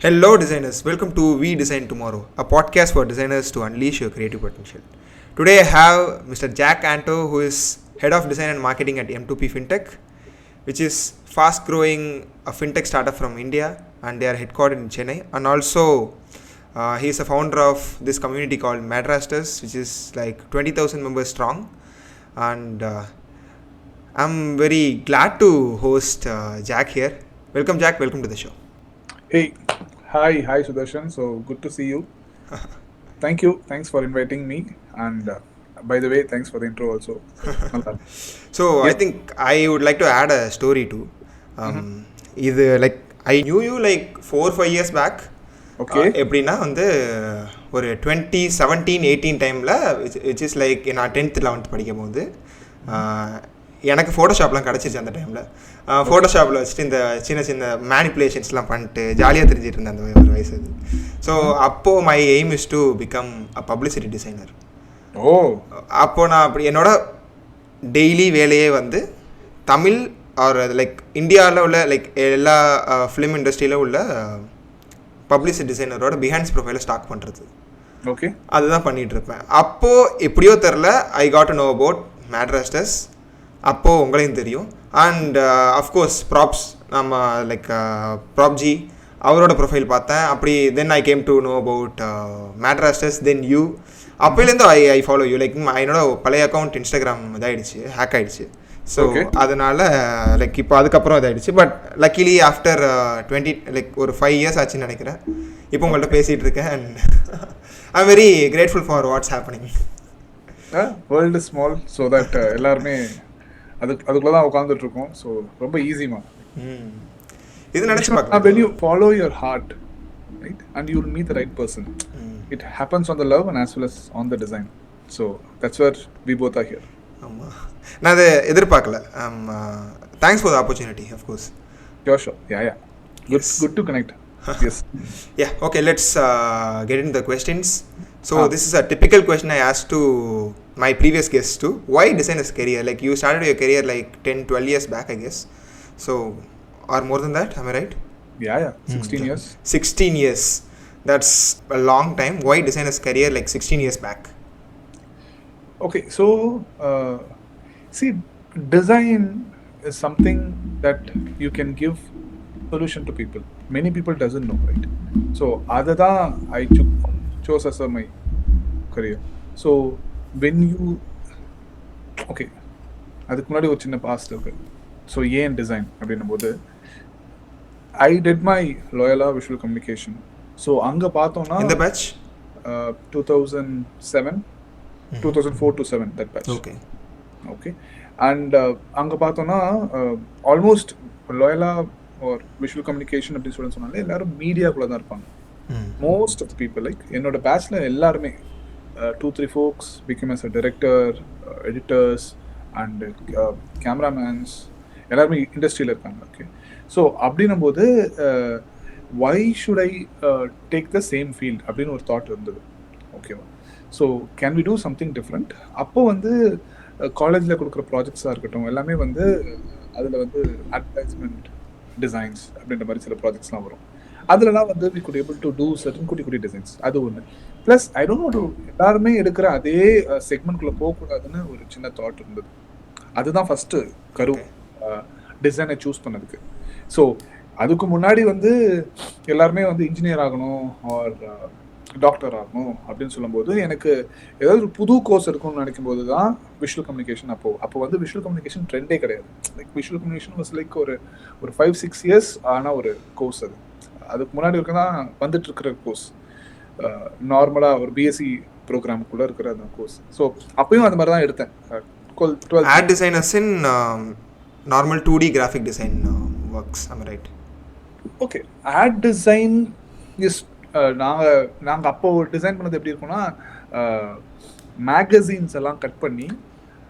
Hello designers, welcome to We Design Tomorrow, a podcast for designers to unleash your creative potential. Today I have Mr. Jack Anto, who is Head of Design and Marketing at M2P Fintech, which is fast growing a fintech startup from India, and they are headquartered in Chennai. And also he is a founder of this community called Madrasters, which is like 20,000 members strong. And I'm very glad to host Jack here. Welcome Jack, welcome to the show. Hey, hi Sudarshan. So good to see you. Thanks for inviting me. And by the way, thanks for the intro also. So I think I would like to add a story too. Either like I knew you like 4-5 years back. Okay. எப்படின்னா வந்து ஒரு 2017-18 டைமில் which is like நான் 10th 11th படிக்கும் போது எனக்கு ஃபோட்டோஷாப்லாம் கிடச்சிச்சு அந்த டைமில். ஃபோட்டோஷாப்பில் வச்சுட்டு இந்த சின்ன சின்ன மேனிப்புலேஷன்ஸ்லாம் பண்ணிட்டு ஜாலியாக தெரிஞ்சிட்டு இருந்தேன் அந்த ஒரு வயசு அது. ஸோ அப்போது my aim is to become a publicity designer. அப்போது நான் அப்படி என்னோட டெய்லி வேலையே வந்து தமிழ் ஆர் லைக் இந்தியாவில் உள்ள லைக் எல்லா ஃபிலிம் இண்டஸ்ட்ரியில் உள்ள பப்ளிசிட்டி டிசைனரோட பிஹைண்ட்ஸ் ப்ரொஃபைலை ஸ்டாக் பண்ணுறது. ஓகே, அதுதான் பண்ணிகிட்ருப்பேன். அப்போது எப்படியோ தெரில I got to know about Madrasters. அப்போது உங்களையும் தெரியும். அண்ட் அஃப்கோர்ஸ் ப்ராப்ஸ் நம்ம லைக் ப்ராப்ஜி அவரோட ப்ரொஃபைல் பார்த்தேன். அப்படி then I came to know about Madrasters, then you. அப்போலேருந்து ஐ ஃபாலோ யூ. லைக் என்னோட பழைய அக்கௌண்ட் இன்ஸ்டாகிராம் இதாகிடுச்சு, ஹேக் ஆகிடுச்சு. ஸோ அதனால் லைக் இப்போ அதுக்கப்புறம் இதாகிடுச்சு. பட் லக்கிலி ஆஃப்டர் 20 லைக் ஒரு 5 years ஆச்சுன்னு நினைக்கிறேன் இப்போ உங்கள்கிட்ட பேசிகிட்டு இருக்கேன். And I am very grateful for what's happening. World small, so that எல்லாருமே அதுக்குள்ள தான் உட்காந்துட்டு இருக்கோம். ஸோ ரொம்ப ஈஸிமா இது நினைச்சு பார்க்கலாம். when you follow your heart, right, and you will meet the right person. It happens on the love and as well as on the design. So that's where we both are here. ஆமா, நான் அதை எதிர்பார்க்கல. Thanks for the opportunity. Of course. Sure. Yeah. Good to connect. Yes. Yeah, okay, let's get into the questions. So this is a typical question I asked to my previous guests too. Why designer's career? Like you started your career like 10-12 years back, I guess. So or more than that, am I right? Yeah. 16 years. 16 years. That's a long time. Why designer's career like 16 years back? Okay, so see, design is something that you can give solution to people. Many people doesn't know, right? So adha I chose as my career. So when you அதுக்கு முன்னாடி ஒரு சின்ன past இருக்கு. So ஏன் design அப்படின்னும் போது I did my Loyola visual communication. So அங்கே பார்த்தோம்னா இந்த batch 2007 2004 to 7 that batch. Okay. And அங்கே பார்த்தோம்னா ஆல்மோஸ்ட் லோயலா ஒரு விஷுவல் கம்யூனிகேஷன் அப்படின்னு சொல்லி சொன்னாலே எல்லாரும் மீடியாக்குள்ளே தான் இருப்பாங்க. Most of the people like என்னோட பேட்ச்ல எல்லாருமே 2-3 folks became as a director, editors and cameramans, எல்லாருமே இண்டஸ்ட்ரியில் இருக்காங்க. ஓகே, ஸோ அப்படின்னும் போது why should I take the same field அப்படின்னு ஒரு தாட் இருந்தது. ஓகேவா, so can we do something different. அப்போ வந்து காலேஜில் கொடுக்குற ப்ராஜெக்ட்ஸாக இருக்கட்டும் எல்லாமே வந்து அதில் வந்து அட்வர்டைஸ்மெண்ட் டிசைன்ஸ் அப்படின்ற மாதிரி சில ப்ராஜெக்ட்ஸ்லாம் வரும். அதுலலாம் வந்து we could able to do certain குட்டி டிசைன்ஸ். அது ஒன்று. ப்ளஸ் ஐ டோன்ட் நோ, எல்லாருமே எடுக்கிற அதே செக்மெண்ட்குள்ளே போகக்கூடாதுன்னு ஒரு சின்ன தாட் இருந்தது. அதுதான் ஃபஸ்ட்டு கரு டிசைனை சூஸ் பண்ணதுக்கு. ஸோ அதுக்கு முன்னாடி வந்து எல்லாருமே வந்து இன்ஜினியர் ஆகணும் ஆர் டாக்டர் ஆகணும் அப்படின்னு சொல்லும்போது எனக்கு ஏதாவது ஒரு புது கோர்ஸ் இருக்கும்னு நினைக்கும் போது தான் விஷுவல் கம்யூனிகேஷன். அப்போ வந்து விஷுவல் கம்யூனிகேஷன் ட்ரெண்டே கிடையாது. Like visual communication was like ஒரு 5-6 years ஆன ஒரு கோர்ஸ். அதுக்கு முன்னாடி இருக்க தான் வந்துட்டு இருக்கிற கோர்ஸ். நார்மலாக ஒரு பிஎஸ்சி ப்ரோக்ராமுக்குள்ளே இருக்கிற அந்த கோர்ஸ். ஸோ அப்பயும் அந்த மாதிரி தான் எடுத்தேன். Ad designers in normal 2D graphic design works, am I right? Okay, ad design is நாங்கள் அப்போ டிசைன் பண்ணது எப்படி இருக்கும்னா மேகசின்ஸ் எல்லாம் கட் பண்ணி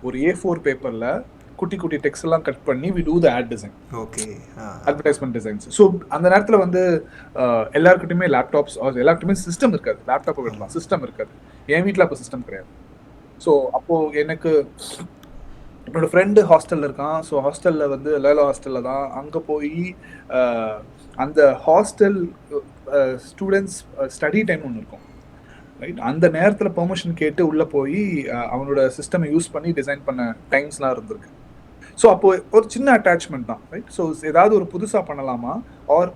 ஒரு A4 பேப்பரில் குட்டி டெக்ஸ்ட் எல்லாம் கட் பண்ணி we do the ad design. Okay. Advertisement designs. So அந்த நேரத்தில் வந்து எல்லாருக்கிட்டையுமே லேப்டாப்ஸ் எல்லாருக்கிட்டையுமே சிஸ்டம் இருக்காது. லேப்டாப்பை விடலாம், சிஸ்டம் இருக்காது. என் வீட்டில் அப்போ சிஸ்டம் கிடையாது. ஸோ அப்போது எனக்கு என்னோடய ஃப்ரெண்டு ஹாஸ்டலில் இருக்கான். ஸோ ஹாஸ்டலில் வந்து லேலோ ஹாஸ்டலில் தான். அங்கே போய் அந்த ஹாஸ்டல் ஸ்டூடெண்ட்ஸ் ஸ்டடி டைம் ஒன்று இருக்கும், ரைட்? அந்த நேரத்தில் பெர்மிஷன் கேட்டு உள்ளே போய் அவனோட சிஸ்டமை யூஸ் பண்ணி டிசைன் பண்ண டைம்ஸ்லாம் இருந்திருக்கு. ஸோ அப்போ ஒரு சின்ன அட்டாச்மெண்ட் தான், ரைட்? ஸோ ஏதாவது ஒரு புதுசாக பண்ணலாமா, ஆர்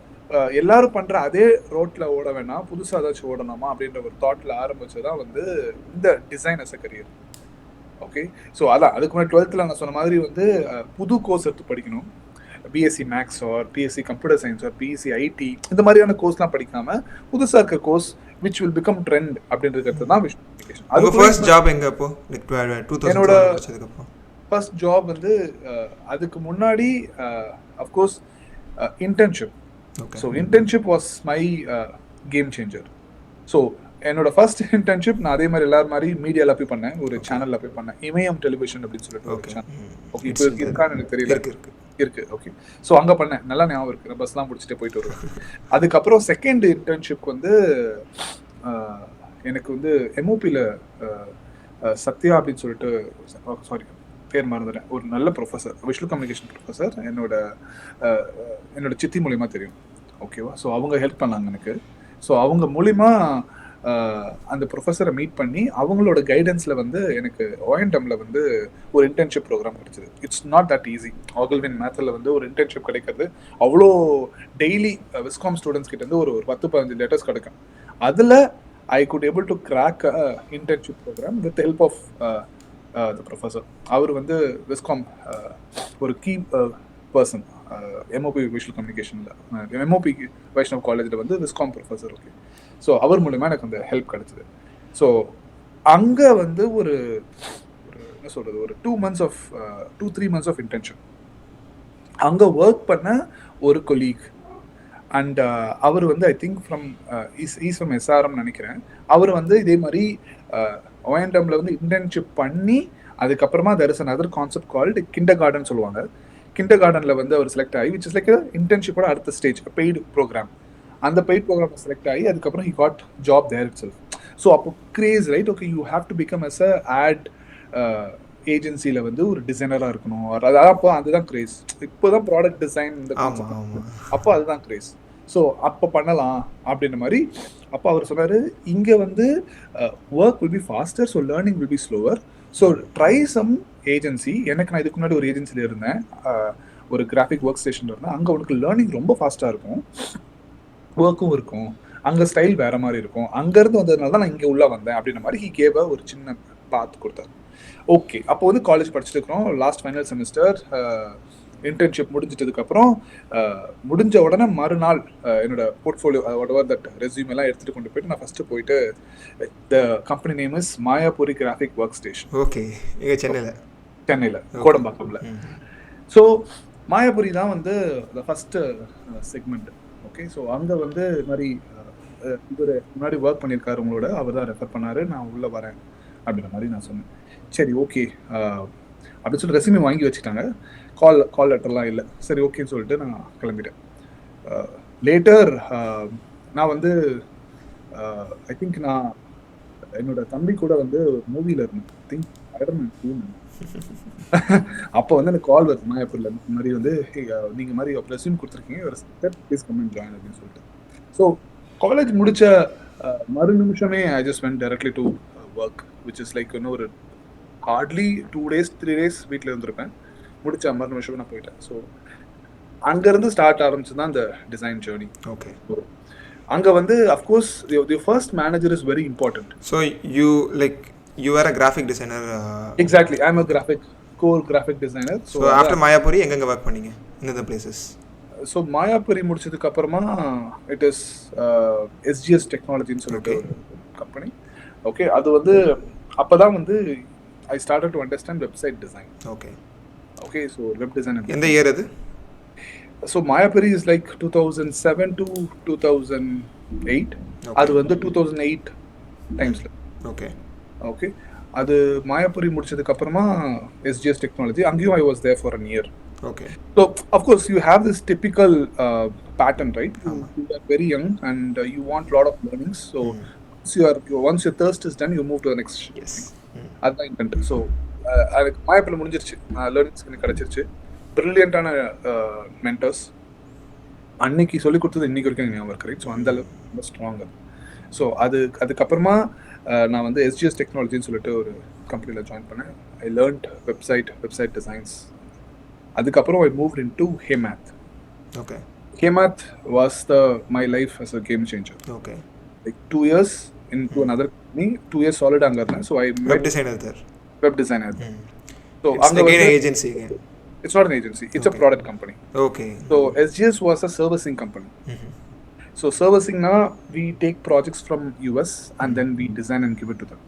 எல்லாரும் பண்ணுற அதே ரோட்டில் ஓட வேணாம், புதுசாக ஏதாச்சும் ஓடணுமா அப்படின்ற ஒரு தாட்டில் ஆரம்பிச்சதான் வந்து இந்த design as a career. Okay, so அதான் அதுக்கு முன்னாடி 12th நான் சொன்ன மாதிரி வந்து புது கோர்ஸ் எடுத்து படிக்கணும். BSc maths or BSc computer science or BSc IT இந்த மாதிரியான கோர்ஸ்லாம் படிக்காம புதுசாக இருக்க course which will become trend அப்படின்றது தான் விஷுவல் கம்யூனிகேஷன். அது ஃபர்ஸ்ட் ஜாப் எங்க? அப்போ என்னோட ஃபர்ஸ்ட் ஜாப் வந்து அதுக்கு முன்னாடி of course internship. So internship was my game changer. So என்னோட ஃபர்ஸ்ட் இன்டர்ன்ஷிப் நான் அதே மாதிரி எல்லாரும் மாதிரி மீடியாவில் போய் பண்ணேன், ஒரு சேனலில் போய் பண்ணேன், இமயம் டெலிவிஷன் அப்படின்னு சொல்லிட்டு ஒரு சேனல். ஓகே, இப்போ இருக்கான்னு எனக்கு தெரியல, இருக்கு. ஓகே, ஸோ அங்கே பண்ணேன், நல்லா ஞாபகம் இருக்கு, நான் பஸ்லாம் பிடிச்சிட்டு போயிட்டு வருவேன். அதுக்கப்புறம் செகண்ட் இன்டர்ன்ஷிப் வந்து எனக்கு வந்து எம்ஓபியில் சத்யா அப்படின்னு சொல்லிட்டு, சாரி பேர் மறந்துட்டேன், ஒரு நல்ல ப்ரொஃபஸர், விஷுவல் கம்யூனிகேஷன் ப்ரொஃபஸர், என்னோட சித்தி மூலிமா தெரியும். ஓகேவா? ஸோ அவங்க ஹெல்ப் பண்ணாங்க எனக்கு. ஸோ அவங்க மூலிமா அந்த ப்ரொஃபஸரை மீட் பண்ணி அவங்களோட கைடன்ஸில் வந்து எனக்கு ஓஎன்டம்ல வந்து ஒரு இன்டர்ன்ஷிப் ப்ரோக்ராம் கிடைச்சிது. It's not that easy. ஆகல்வின் மேத்தில் வந்து ஒரு இன்டர்ன்ஷிப் கிடைக்கிறது அவ்வளோ டெய்லி விஸ்காம் ஸ்டூடெண்ட்ஸ் கிட்ட இருந்து ஒரு 10-15 லெட்டர்ஸ் கிடைக்கும். அதில் I could able to crack internship program with help of the professor. அவர் வந்து விஸ்காம் ஒரு கீ பர்சன், எம்ஓபி விஷுவல் கம்யூனிகேஷனில், எம்ஓபி வைஷ்ணவ் காலேஜில் வந்து விஸ்காம் ப்ரொஃபஸர். ஓகே, ஸோ அவர் மூலமா எனக்கு அந்த ஹெல்ப் கிடைச்சிது. ஸோ அங்கே வந்து ஒரு என்ன சொல்கிறது, ஒரு 2-3 months ஆஃப் இன்டர்ன்ஷிப். அங்கே ஒர்க் பண்ண ஒரு கொலீக் அண்ட் அவர் வந்து I think from from SRM நினைக்கிறேன். அவர் வந்து இதே மாதிரி ஓஎன்டம்ல வந்து இன்டர்ன்ஷிப் பண்ணி அதுக்கப்புறமா there is another concept called kindergarten சொல்லுவாங்க. கிண்டர்கார்டனில் வந்து அவர் செலக்ட் ஆகி, விச் இஸ் லைக் இன்டர்ன்ஷிப்போட அடுத்த ஸ்டேஜ், பெய்டு ப்ரோக்ராம். அந்த பெய்ட் ப்ரோக்ராம் செலக்ட் ஆகி அதுக்கப்புறம் he got job there itself. So அப்போ Grace, right? Okay, you have to become as a ad ஏஜென்சியில் வந்து ஒரு டிசைனராக இருக்கணும். அதான் அப்போ அதுதான் கிரேஸ். இப்போ தான் ப்ராடக்ட் டிசைன் இந்த அப்போ அதுதான் கிரேஸ். ஸோ அப்போ பண்ணலாம் அப்படின்ற மாதிரி. அப்போ அவர் சொன்னார், இங்கே வந்து work will be faster, so learning will be slower, so try some agency. எனக்கு நான் இதுக்கு முன்னாடி ஒரு ஏஜென்சியில் இருந்தேன், ஒரு கிராஃபிக் ஒர்க் ஸ்டேஷனில் இருந்தேன். அங்கே உனக்கு லேர்னிங் ரொம்ப ஃபாஸ்ட்டாக இருக்கும், ஒர்க்கும் இருக்கும், அங்கே ஸ்டைல் வேறு மாதிரி இருக்கும், அங்கேருந்து வந்ததுனால தான் நான் இங்கே உள்ளே வந்தேன் அப்படின்ற மாதிரி ஹி கேவ் ஒரு சின்ன பாத் கொடுத்தாரு. ஓகே, அப்போ வந்து காலேஜ் படிச்சுட்டு இருக்கிறோம், லாஸ்ட் ஃபைனல் செமிஸ்டர். இன்டர்ன்ஷிப் முடிஞ்சிட்டதுக்கப்புறம் முடிஞ்ச உடனே மறுநாள் என்னோட போர்ட்ஃபோலியோ whatever that ரெஸ்யூம் எல்லாம் எடுத்துகிட்டு கொண்டு போயிட்டு நான் ஃபஸ்ட்டு போயிட்டு, the company name is Mayapuri graphic work station. Okay, சென்னையில் கோடம்பாக்கம்ல. ஸோ மாயாபுரி தான் வந்து the first segment. Okay, so அங்கே வந்து இது மாதிரி இவர் முன்னாடி ஒர்க் பண்ணியிருக்காரு உங்களோட, அவர் தான் ரெஃபர் பண்ணார், நான் உள்ளே வரேன் அப்படின்ற மாதிரி நான் சொன்னேன். சரி ஓகே அப்படின்னு சொல்லி ரெஸ்யூமே வாங்கி வச்சுட்டாங்க, கால் லெட்டர்லாம் இல்லை. சரி ஓகேன்னு சொல்லிட்டு நான் கிளம்பிட்டேன். லேட்டர் நான் வந்து ஐ திங்க் நான் என்னோட தம்பி கூட வந்து மூவியில் இருந்தேன், திங்க் அப்போ வந்து எனக்கு கால் வருது மாயாப்பூரில், இந்த மாதிரி வந்து நீங்கள் மாதிரி ரெஸ்யூம் கொடுத்துருக்கீங்க, ஒரு ப்ளீஸ் கம் அண்ட் ஜாயின் அப்படின்னு சொல்லிட்டு. ஸோ காலேஜ் முடிச்ச மறு நிமிஷமே I just went directly to work, which is like இன்னும் ஒரு ஹார்ட்லி 2 days 3 days வீட்டில் இருந்திருப்பேன். முடிச்ச மறு நிமிஷமே நான் போயிட்டேன். ஸோ அங்கேருந்து ஸ்டார்ட் ஆரம்பிச்சு தான் இந்த டிசைன் ஜேர்னி. ஓகே, அங்கே வந்து of course the first manager is very important. So you were a graphic designer. Exactly, I am a core graphic designer. So after Mayapuri எங்க work பண்ணீங்க? In the places. So Mayapuri முடிச்சதுக்கு அப்புறமா it is SGS Technology ன்னு சொல்லிட்டு ஒரு company. Okay, அது வந்து அப்பதான் வந்து I started to understand website design. Okay, so web design. எந்த இயர் அது? So Mayapuri is like 2007 to 2008. அது வந்து 2008 டைம்ஸ்ல. ஓகே, அது மாயாபுரி முடிச்சதுக்கு அப்புறமா எஸ்ஜிஎஸ் டெக்னாலஜி, அங்கேயும் I was there for an year. Okay, so of course you have this typical pattern, right? You are very young and you want lot of learnings. So once your thirst is done, you move to the next. அதுதான் intend. So அதுக்கு மாயாபுரியில் முடிஞ்சிருச்சு, learnings எனக்கு கிடச்சிருச்சு, ப்ரில்லியண்டான mentors, அன்னைக்கு சொல்லி கொடுத்தது இன்னைக்கு வரைக்கும் எனக்கு ஞாபகம் இருக்கு. ஸோ அந்த அளவுக்கு ரொம்ப ஸ்ட்ராங் அது. ஸோ அதுக்கப்புறமா நான் வந்து SGS டெக்னாலஜின்னு சொல்லிட்டு ஒரு கம்பெனியில் ஜாயின் பண்ணேன். I learned website designs. அதுக்கப்புறம் I moved in to Hemath. Okay. Hemath was my life as a game changer. Okay. Like 2 years into another company, 2 years solid அங்க இருந்தேன். So I web designer there. Web designer. So it's again an agency again. It's not an agency. It's a product company. Okay. So SGS was a servicing company. So servicing na we take projects from US and then we design and give it to them.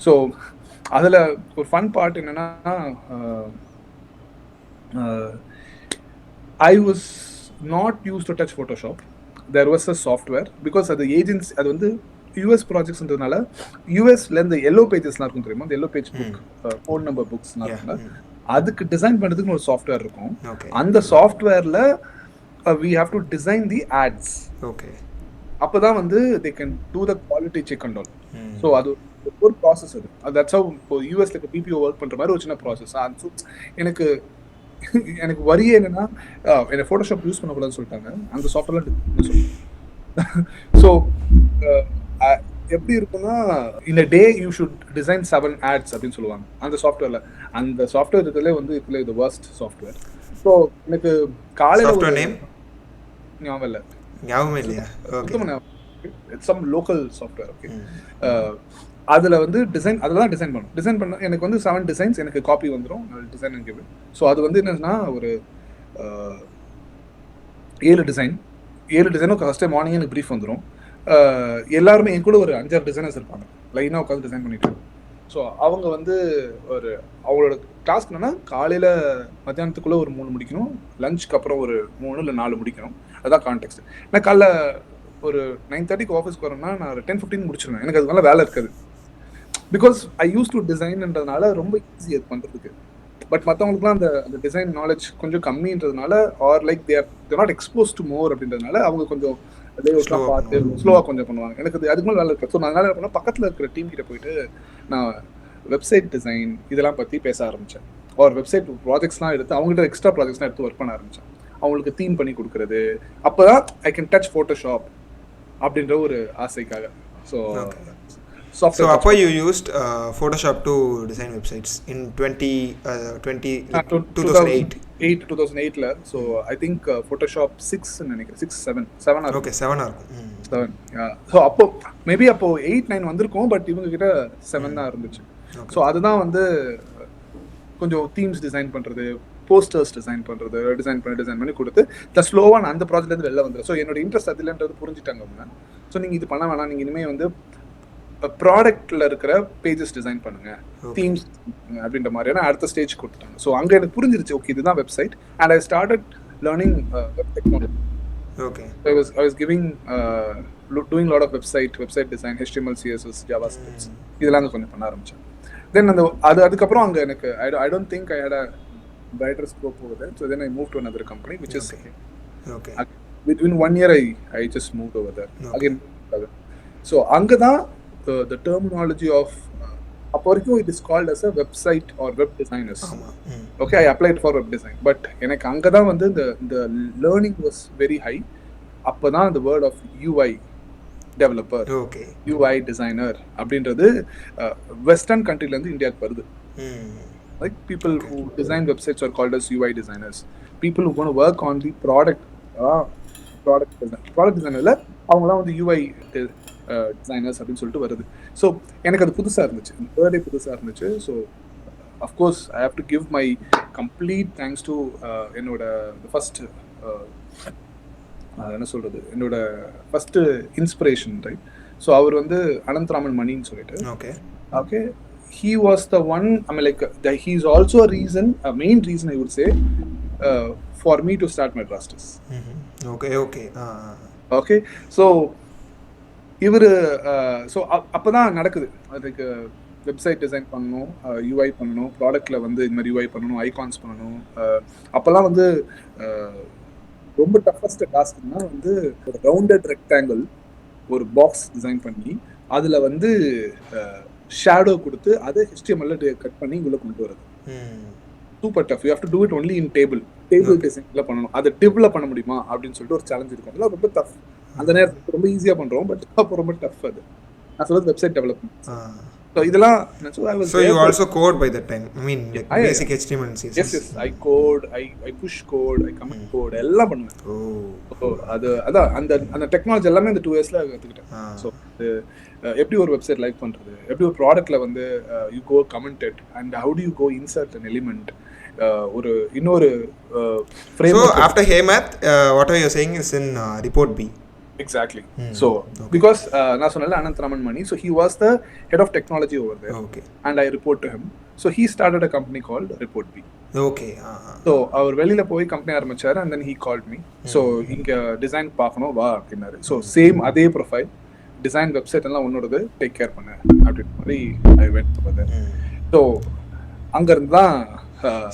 So adala or fun part enna I was not used to touch Photoshop. There was a software because the agency adu vandu US projectsன்றதுனால US ல இந்த yellow pages லாம் இருக்கும் தெரியுமா, the yellow page book phone number books லாம் இருக்குல, அதுக்கு design பண்றதுக்கு ஒரு சாஃப்ட்வேர் இருக்கும். அந்த சாஃப்ட்வேர்ல we have to design the ads. Okay. அப்பதான் வந்து they can do the quality check and all. So அது ஒரு process அது. That's how இப்போ US ல PPO work பண்ற மாதிரி ஒரு சின்ன process. எனக்கு வரியே என்னன்னா என்ன Photoshop யூஸ் பண்ண கூடாதுன்னு சொல்லிட்டாங்க. அந்த சாஃப்ட்வேர்ல ஸோ எப்படி இருக்குன்னா in a day you should design 7 ads அப்படின்னு சொல்லுவாங்க அந்த சாஃப்ட்வேர்ல. அந்த சாஃப்ட்வேர் இருக்கிறதுலே வந்து இதுல the worst software. ஸோ எனக்கு காலையில software name ஞாபகம் இல்லையா? Okay. It's some local software. Okay. அதுல வந்து அதெல்லாம் டிசைன் பண்ண எனக்கு வந்து 7 டிசைன்ஸ் எனக்கு காப்பி வந்துடும். Design and give. ஸோ அது வந்து என்னன்னா ஒரு 7 டிசைனும் ஃபர்ஸ்ட் டைம் மார்னிங் எனக்கு ப்ரீஃப் வந்துடும். எல்லாருமே என் கூட ஒரு 5-6 டிசைனர்ஸ் இருப்பாங்க, லைனாக உட்காந்து டிசைன் பண்ணிட்டு. ஸோ அவங்க வந்து அவங்களோட டாஸ்க் என்னன்னா காலையில் மத்தியானத்துக்குள்ளே ஒரு 3 முடிக்கணும், லஞ்சுக்கு அப்புறம் ஒரு 3 இல்லை 4 முடிக்கணும். அதுதான் கான்டெக்ட். நான் காலைல ஒரு 9:30க்கு ஆஃபீஸ்க்கு வரேன்னா நான் 10:15 முடிச்சிருவேன். எனக்கு அது மேலே வேலை இருக்காது. பிகாஸ் ஐ யூஸ் டு டிசைன்ன்றதுனால ரொம்ப ஈஸி அது பண்ணுறதுக்கு. பட் மற்றவங்களுக்குலாம் அந்த டிசைன் நாலேஜ் கொஞ்சம் கம்மின்றதுனால or like there not expose to more அப்படின்றதுனால அவங்க கொஞ்சம் லேஅவுட்லாம் பார்த்து ஸ்லோவாக கொஞ்சம் பண்ணுவாங்க. எனக்கு அதுக்கு மேலே வேலை இருக்குது. ஸோ நான் என்ன பண்ணால் பக்கத்தில் இருக்கிற டீம் கிட்ட போயிட்டு நான் வெப்சைட் டிசைன் இதெல்லாம் பற்றி பேச ஆரம்பித்தேன். ஒரு வெப்சைட் ப்ராஜெக்ட்ஸ்லாம் எடுத்து அவங்ககிட்ட எக்ஸ்ட்ரா ப்ராஜெக்ட்ஸ்லாம் எடுத்து ஒர்க் பண்ண ஆரம்பித்தேன். அவங்களுக்கு தீம் பண்ணி கொடுக்குறது. அப்போ தான் ஐ கேன் டச் ஃபோட்டோஷாப் அப்படின்ற ஒரு ஆசைக்காக. So software. So appo you used Photoshop to design websites in 2008 la. So I think Photoshop 6 நினைக்கிறேன் 7 ஆ. Okay, 7 ஆ இருக்கும். 7. Yeah. So அப்போ மேபி அப்போ 8-9 வந்திருக்கும். பட் இவங்க கிட்ட 7 தான் இருந்துச்சு. ஸோ அதுதான் வந்து கொஞ்சம் தீம்ஸ் டிசைன் பண்றது, போஸ்டர்ஸ் டிசைன் பண்ணி கொடுத்து ஸ்லோவாக நான் அந்த ப்ராஜெக்ட்லேருந்து வெளில வந்துடும். ஸோ என்னோட இன்ட்ரெஸ்ட் அதில்ன்றது புரிஞ்சுட்டாங்க அவங்க. ஸோ நீங்கள் இது பண்ண வேணாம், நீங்கள் இனிமேல் வந்து ப்ராடக்ட்ல இருக்கிற பேஜஸ் டிசைன் பண்ணுங்க, தீம்ஸ் அப்படின்ற மாதிரியான அடுத்த ஸ்டேஜ் கொடுத்துட்டாங்க. ஸோ அங்கே எனக்கு புரிஞ்சிருச்சு, ஓகே இதுதான் website. And I started learning web technology. Okay. I was giving doing a lot of website design, HTML, CSS, JavaScript இதெல்லாம் கொஞ்சம் பண்ண ஆரம்பிச்சேன். தென் அதுக்கப்புறம் அங்கே எனக்கு I don't think I had a brighter scope over there. So then I moved to another company which is okay. Within 1 year I just moved over there. Again. So அங்கே தான் the terminology of அப்போ வரைக்கும் it is called as a website or web designers. Okay, I applied for web design. But எனக்கு அங்கே தான் வந்து the learning was very high. அப்போ தான் the word of UI developer, UI designer அப்படின்றது western கண்ட்ரிலேருந்து இந்தியாவுக்கு வருது. Like people who design websites are called as UI designers. People who want to work on the product designerல அவங்களாம் வந்து UI designers அப்படின்னு சொல்லிட்டு வருது. ஸோ எனக்கு அது புதுசாக இருந்துச்சு, வேர்டே புதுசாக இருந்துச்சு. So of course I have to give my complete thanks to என்னோட ஃபர்ஸ்ட் என்ன சொல்கிறது, என்னோட ஃபஸ்ட்டு இன்ஸ்பிரேஷன், ரைட். ஸோ அவர் வந்து அனந்தராமன் மணின்னு சொல்லிட்டு. Okay, he was the one, I mean like he is also a main reason I would say for me to start Madrasters. Okay, so இவர் so அப்போ தான் நடக்குது. அதுக்கு வெப்சைட் டிசைன் பண்ணணும், UI பண்ணணும், ப்ராடக்டில் வந்து இது மாதிரி யூஐ பண்ணணும், ஐகான்ஸ் பண்ணணும். அப்போல்லாம் வந்து ரொம்ப டஃபஸ்ட் டாஸ்க்னா வந்து ஒரு ரவுண்டட் ரெக்டாங்கிள் ஒரு பாக்ஸ் டிசைன் பண்ணி அதில் வந்து ஷேடோ கொடுத்து அதை HTML கட் பண்ணி உள்ள கொண்டு வருது. Super tough. You have to do it only in table டிசைன்ல பண்ணணும். அதை டிவ்ல பண்ண முடியுமா அப்படின்னு சொல்லிட்டு ஒரு சேலஞ்ச் இருக்கும். அதெல்லாம் ரொம்ப டஃப். அந்த நேரத்துக்கு ரொம்ப ஈஸியா பண்றோம், பட் அப்போ ரொம்ப டஃப். அது நான் சொல்றது வெப்சைட் டெவலப்மெண்ட். So இதெல்லாம் so you also code by that time, I mean like basic HTML and CSS. yes I code, I push code, I commit code எல்லாம் பண்ணுவேன். so அது அதான் அந்த டெக்னாலஜி எல்லாமே இந்த 2 இயர்ஸ்ல கத்துக்கிட்டேன். so எப்படி ஒரு வெப்சைட் லைக் பண்றது, எப்படி ஒரு ப்ராடக்ட்ல வந்து you go comment it and how do you go insert an element, ஒரு இன்னொரு framework. So after Heymath, what are you saying is in report B? Exactly. So because na sonalla Ananth Ramanmani, so he was the head of technology over there. Okay. And I report to him. So he started a company called Report B. Okay. So our velila poi company ஆரம்பிச்சாரு, and then he called me. So inga design பார்க்கணும் வா அப்படினாரு. So same அதே profile, design website எல்லாம் உன்னோடது, take care பண்ணு அப்படின மாதிரி I went over there. So அங்க இருந்தா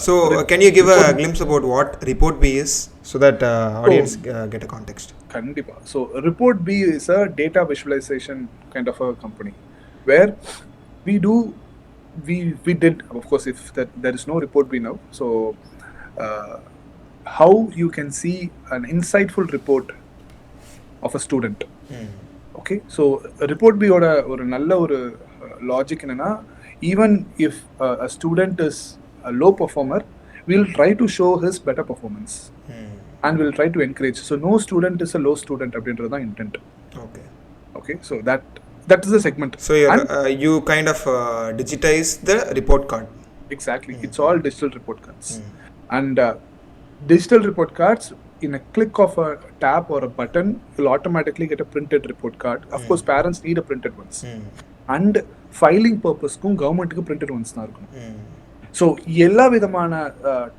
so can you give a glimpse about what Report B is so that audience get a context? Kandipa. So Report B is a data visualization kind of a company where we did, of course, if that there is no Report B now, so how you can see an insightful report of a student. Okay, so Report B oda ஒரு நல்ல ஒரு logic என்னன்னா, even if a student is a low performer, we'll try to show his better performance. And we'll try to encourage. So no student is a low student அப்படின்றது தான் intent. Okay, so that is the segment. So you kind of digitize the report card. Exactly. It's all digital report cards. And digital report cards, in a click of a tap or a button, you'll automatically get a printed report card. Of course, parents need a printed ones. And filing purpose kum government ku printed ones தான் இருக்கும். So எல்லா விதமான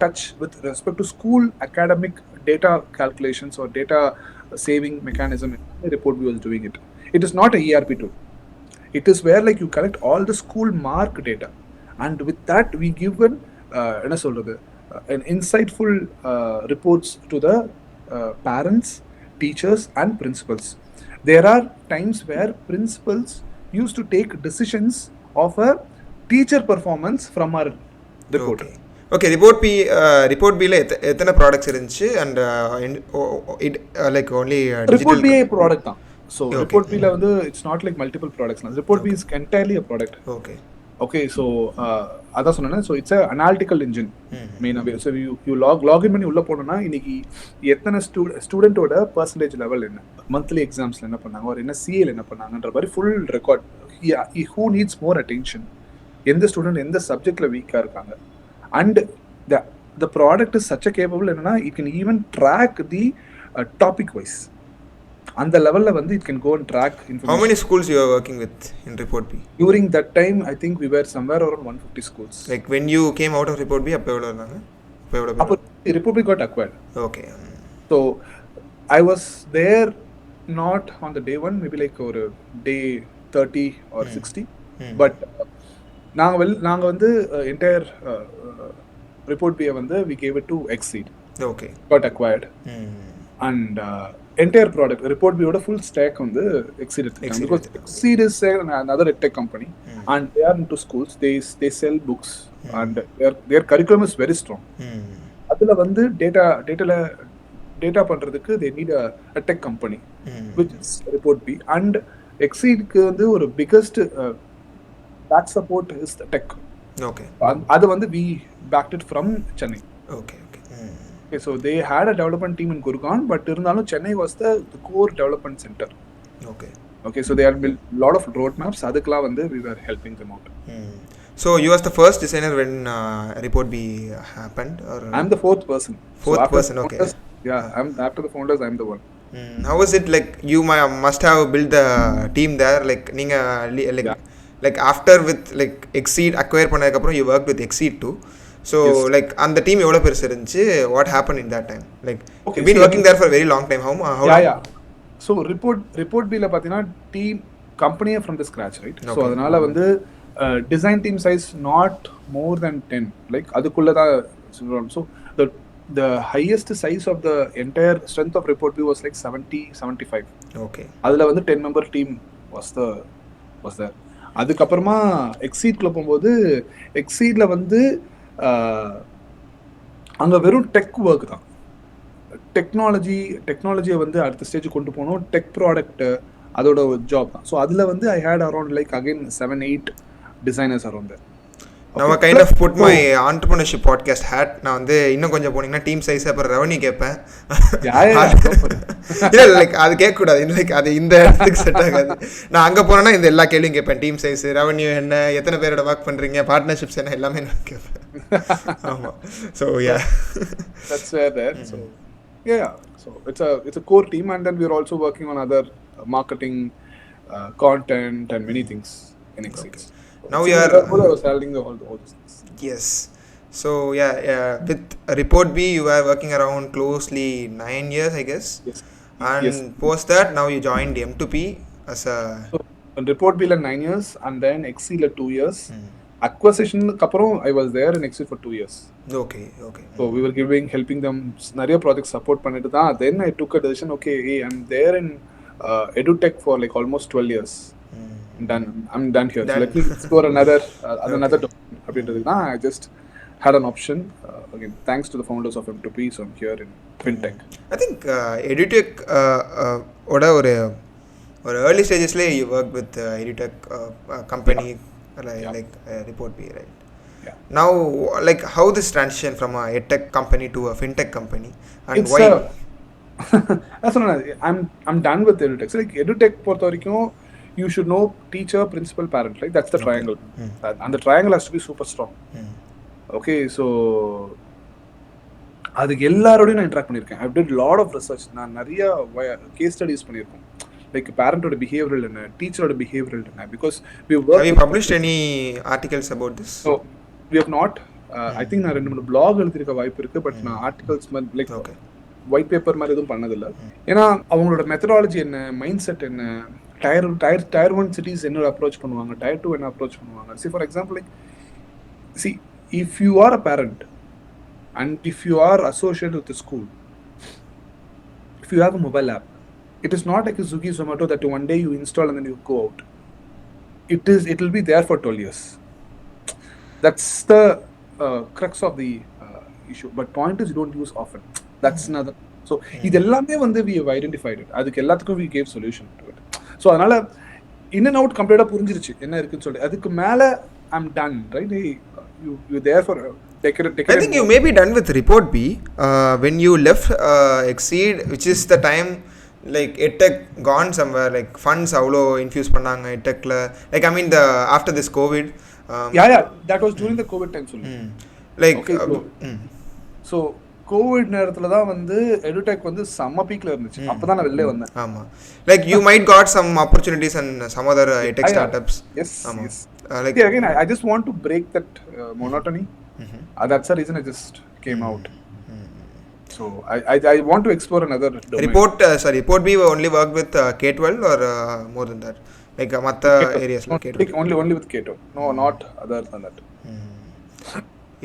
touch with respect to school academic data calculations or data saving mechanism, Report B was doing it. It is not a ERP tool. It is where like you collect all the school mark data, and with that we give an insightful reports to the parents, teachers and principals. There are times where principals used to take decisions of a teacher performance from our report. Okay, report B la எத்தனை products இருந்துச்சு, and it like only digital report B a product தான். So report B la வந்து it's not like multiple products. Report B is entirely a product. Okay, so அதான் சொன்னேன். So it's a analytical engine main. So you log in பண்ணி உள்ள போனோம்னா இன்னைக்கு எத்தனை ஸ்டூடெண்டோட percentage level என்ன, monthly examsல என்ன பண்ணாங்க, or என்ன CA ல என்ன பண்ணாங்கன்ற மாதிரி full record. Who needs more attention, எந்த ஸ்டூடெண்ட் எந்த சப்ஜெக்ட்ல வீக்கா இருக்காங்க, and the product is such a capable என்னன்னா it can even track the topic wise. அந்த லெவல்ல வந்து it can go and track information. How many schools you are working with in Report B? During that time I think we were somewhere around 150 schools. Like when you came out of Report B, அப்ப எவ்வளவு இருந்தாங்க? அப்ப Report B got acquired. Okay. So I was there not on the day one, maybe like ஒரு day 30 or 60. But நாங்க வந்து entire Report B வந்து we gave it to Exceed. Okay. Got acquired. And entire product Report B oda full stack வந்து Exceed எடுத்துட்டாங்க. Because Exceed is another tech company and they are into schools. They sell books and their curriculum is very strong. அதுல வந்து data பண்றதுக்கு they need a tech company which is Report B. And Exceed க்கு வந்து ஒரு biggest back support is the tech. Okay. அது வந்து we backed it from Chennai. Okay. Okay, so they had a development team in Gurgaon, but இருந்தாலும் Chennai was the core development center. Okay, so they had built a lot of roadmaps. அதுக்கெல்லாம் வந்து we were helping them out. So you was the first designer when Report B happened, or I'm the fourth person. Okay. Yeah, after the founders I'm the one. How was it like? You must have built the team there, like நீங்க like after with like Exceed acquire பண்ணதுக்கு அப்புறம் you worked with Exceed too. So like அந்த team எவ்வளவு பெருசு இருந்துச்சு? What happened in that time? Like you've been working there for a very long time. How long? So report B ல பாத்தீனா team company from the scratch, right? So அதனால வந்து design team size not more than 10, like அதுக்குள்ள தான். So the highest size of the entire strength of Report B was like 75. Okay. அதுல வந்து 10 member team was there. அதுக்கு அப்புறமா Exceed குள்ள போகும்போது Exceedல வந்து அங்கே வெறும் டெக் ஒர்க் தான். டெக்னாலஜியை வந்து அடுத்த ஸ்டேஜ் கொண்டு போகணும். டெக் ப்ராடக்ட் அதோட ஒரு ஜாப் தான். ஸோ அதில் வந்து I had around like again 7-8 designers around there. நம்ம kind of put my entrepreneurship podcast hat. நான் வந்து இன்னும் கொஞ்சம் போனீங்கன்னா டீம் சைஸ் அப்புறம் ரெவன்யூ கேட்பேன். இல்லை லைக் அது கேட்கக்கூடாது, லைக் அது இந்த இடத்துக்கு செட் ஆகாது. நான் அங்கே போனேன்னா இந்த எல்லா கேள்வியும் கேட்பேன். டீம் சைஸ், ரெவன்யூ என்ன, எத்தனை பேரோட ஒர்க் பண்ணுறீங்க, பார்ட்னர்ஷிப்ஸ் என்ன, எல்லாமே நான் கேட்பேன். ஆமாம். So yeah, that's where there. So yeah, so it's a core team, and then we're also working on other marketing, content and many things in Excel. Now you are selling all those things. Yes. So yeah, with Report B you were working around closely 9 years, I guess. Yes. And yes. Post that now you joined M2P as a Report B 9 years and then Excel 2 years. Acquisition kapro I was there in Excel for 2 years. Okay. So we were helping them nariya project support பண்ணிட்டு தான். Then I took a decision, okay, hey, I'm there in edutech for like almost 12 years. I'm done here. So let me explore another domain. அப்படின்றதுக்கு தான் I just had an option. Again, thanks to the founders of M2P, so I'm here in Fintech. I think edutech oda ஒரு early stagesல you work with edutech company like Report B, right? Yeah. Now like how this transition from a edtech company to a fintech company, and It's why? That's not. I'm done with edutech. So like edutech பொறுத்த வரைக்கும் you should know teacher, principal, parent, right? That's the triangle. And the triangle has to be super strong. Okay, so அதுக்கு எல்லாரோடையும் நான் interact பண்ணியிருக்கேன். I did lot of research. நான் நிறைய case studies பண்ணியிருக்கோம். Like பேரண்டோட பிஹேவியரல் என்ன, டீச்சரோட பிஹேவியரல் என்ன. Because have you published any articles about this? So we have not. I think நான் 2-3 blog எழுதிருக்க வாய்ப்பு இருக்கு. பட் நான் ஆர்டிகல்ஸ் மாதிரி லைக் ஒயிட் பேப்பர் மாதிரி எதுவும் பண்ணதில்லை. ஏன்னா அவங்களோட மெத்தடாலஜி என்ன, மைண்ட் செட் என்ன, Tier 1 cities என்ன அப்ரோச் பண்ணுவாங்க, Tier 2 என்ன அப்ரோச் பண்ணுவாங்க. See for example, like if you are a parent and if you are associated with the school, if you have a mobile app, it is not like a Swiggy, Zomato that one day you install and then you go out. It will be there for 12 years. That's the crux of the issue. But point is you don't use often. That's another. So இதெல்லாமே வந்து we have identified it. அதுக்கு எல்லாத்துக்கும் we gave solution to it. So அதனால in and out கம்ப்ளீட்டாக புரிஞ்சிருச்சு என்ன இருக்குன்னு சொல்லிட்டு. அதுக்கு மேலே I'm done, right? You there for I think you may be done with Report B when you left Exceed, which is the time like edtech gone somewhere, like funds avlo infuse பண்ணாங்க edtechல, like I mean the after this COVID. Yeah, that was during the COVID time சொல்லி. Like okay, so Covid நேரத்துல தான் வந்து edutech வந்து செம்ம பீக்ல இருந்துச்சு. அப்பதான் நான் வெளியே வந்தேன். ஆமா, like you might got some opportunities and some other edtech startups. Yes. Like again I just want to break that monotony. That's the reason I just came out. So I want to explore another domain. Report B only work with K12 or more than that, like matta areas like K12? Only with K12. No, not other than that.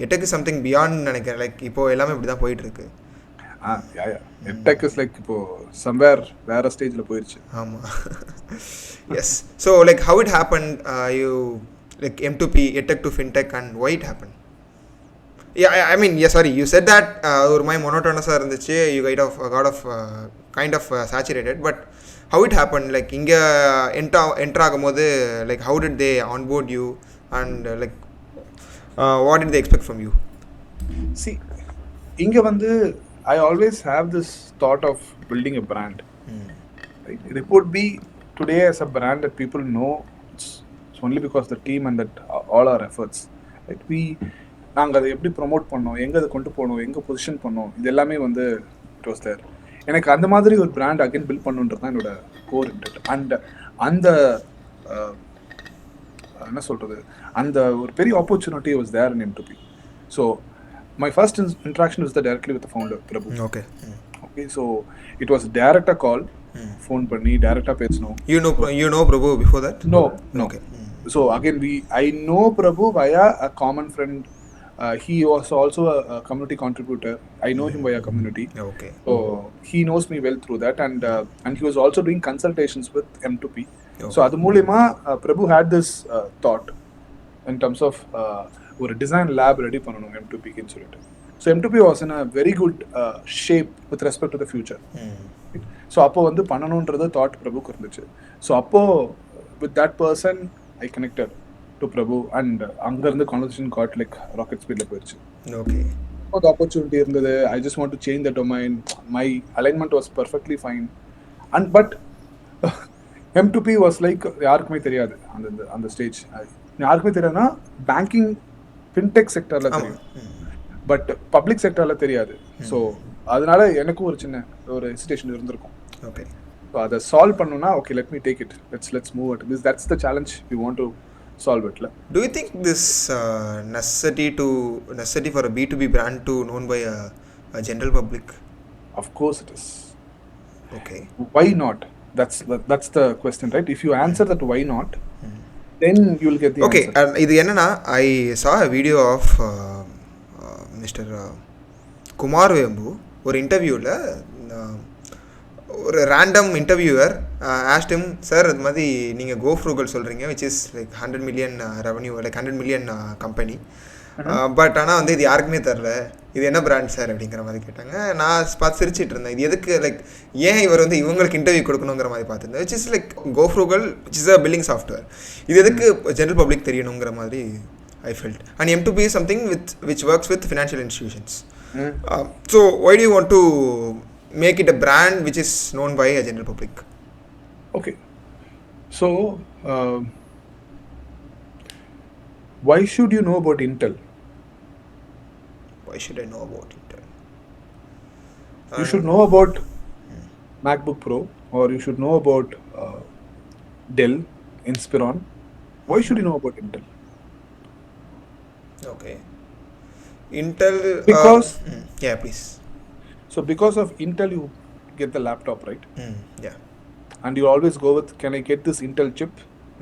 edtech is something beyond நினைக்கிறேன். Like இப்போ எல்லாமே இப்படி தான் போயிட்டு இருக்கு. edtech is like இப்போ somewhere வேற ஸ்டேஜ்ல போயிருச்சு. ஆமா. Yes. So like how it happened, you like M2P edtech to fintech, and why it happened? Yeah, I mean, yeah, sorry, you said that ஒரு மாதிரி monotonous இருந்துச்சு, you got of kind of saturated, but how it happened? Like இங்க enter ஆகும்போது like how did they onboard you, and like what did they expect from you? See, inga vandu I always have this thought of building a brand. Right? Report B today as a brand that people know, it's only because the team and that all our efforts. Right? நாங்கள் அதை எப்படி promote பண்ணோம், எங்கே அதை கொண்டு போகணும், எங்கே position பண்ணோம், இது எல்லாமே வந்து இட் வாஸ் தேர். எனக்கு அந்த மாதிரி ஒரு பிராண்ட் அகைன் பில்ட் பண்ணுன்றது தான் என்னோட கோர் இன்டென்ட். அண்ட் அந்த என்ன சொல்கிறது, அந்த ஒரு பெரிய opportunity was there in M2P. So my first interaction was directly with the founder, Prabhu. Okay. So it was direct a call, phone panni direct a pesno. You know Prabhu before that? No. Okay. So again I know Prabhu via a common friend. He was also a community contributor. I know him via community. Okay. So he knows me well through that, and he was also doing consultations with M2P. Okay. So adu moolima Prabhu had this thought in terms of ஒரு design lab ready பண்ணணும் M2P க்குன்னு சொல்லிட்டு. So M2P was in a very good shape with respect to the future. So அப்போ வந்து பண்ணணுன்றது thought பிரபுக்கு இருந்துச்சு. So அப்போ with that person I connected to Prabhu and அங்கேருந்து conversation God like rocket ஸ்பீடில் போயிடுச்சு. Okay, ஒரு ஆப்பர்ச்சுனிட்டி இருந்தது. I just want to change the domain. My alignment was perfectly fine. And but M2P was like யாருக்குமே தெரியாது அந்த stage. யாருக்குமே தெரியாதுன்னா பேங்கிங் ஃபின்டெக் செக்டரில் தெரியும், பட் பப்ளிக் செக்டரில் தெரியாது. ஸோ அதனால எனக்கும் ஒரு சின்ன ஒரு ஹெசிடேஷன் இருந்திருக்கும். ஓகே, ஸோ அதை சால்வ் பண்ணணும்னா okay let me take it, let's move it. That's the challenge we want to solve it. Do you think this necessity for a B2B brand to known by a general public? Of course it is. Okay. Why not? That's the question, right? If you answer that why not, then you will get the okay, answer. Okay, idu enna I saw a video of Mr. Kumar Vembu ஒரு இன்டர்வியூவில் ஒரு random interviewer asked him, sir அது மாதிரி நீங்கள் கோ frugal சொல்கிறீங்க, which is like 100 million revenue, like 100 million company, but ஆனால் வந்து இது யாருக்குமே தரல, இது என்ன பிராண்ட் சார் அப்படிங்கிற மாதிரி கேட்டாங்க. நான் பார்த்து சிரிச்சிட்டு இருந்தேன், இது எதுக்கு, லைக் ஏன் இவர் வந்து இவங்களுக்கு இன்டர்வியூ கொடுக்கணுங்கிற மாதிரி பார்த்துருந்தேன். Which is like go frugal which is a billing software, இது எதுக்கு ஜென்ரல் பப்ளிக் தெரியணுங்கிற மாதிரி I felt. And M2P is something which works with financial institutions. So why do you want to make it a brand which is known by a general public? Okay, so why should you know about Intel? Why should I know about Intel? You should know about MacBook Pro, or you should know about Dell, Inspiron. Why should you know about Intel? Okay, Intel because yeah, please. So because of Intel you get the laptop, right? Yeah, and you always go with, can I get this Intel chip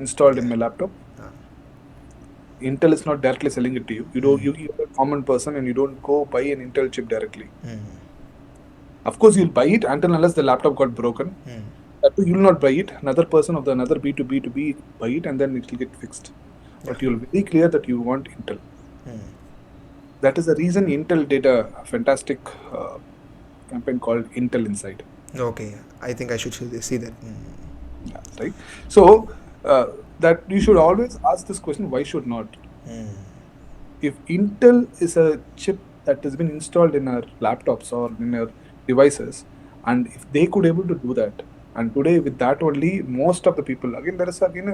installed in my laptop? Intel is not directly selling it to you. You don't, you're a common person and you don't go buy an Intel chip directly. Of course you'll buy it until unless the laptop got broken. That too, you'll not buy it. Another person of the another B2B buy it and then it will get fixed. But you'll be clear that you want Intel. That is the reason Intel did a fantastic campaign called Intel Inside. Okay, I think I should see that. Yeah, right. So that you should always ask this question: why should not? If Intel is a chip that has been installed in our laptops or in our devices, and if they could able to do that, and today with that only, most of the people, again there is again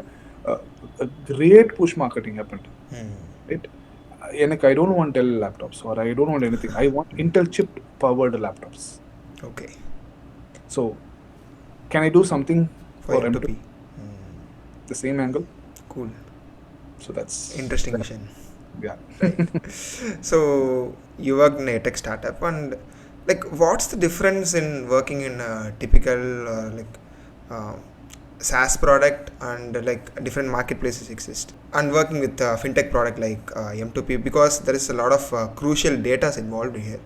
a great push marketing happened. Right? I don't want Dell laptops or I don't want anything. I want Intel chip powered laptops. Okay. So, can I do something for M2P? The same angle? Cool. So that's interesting mission. Yeah. Right. So you work in a tech startup, and like, what's the difference in working in a typical SaaS product and like different marketplaces exist, and working with a fintech product like M2P, because there is a lot of crucial data involved here,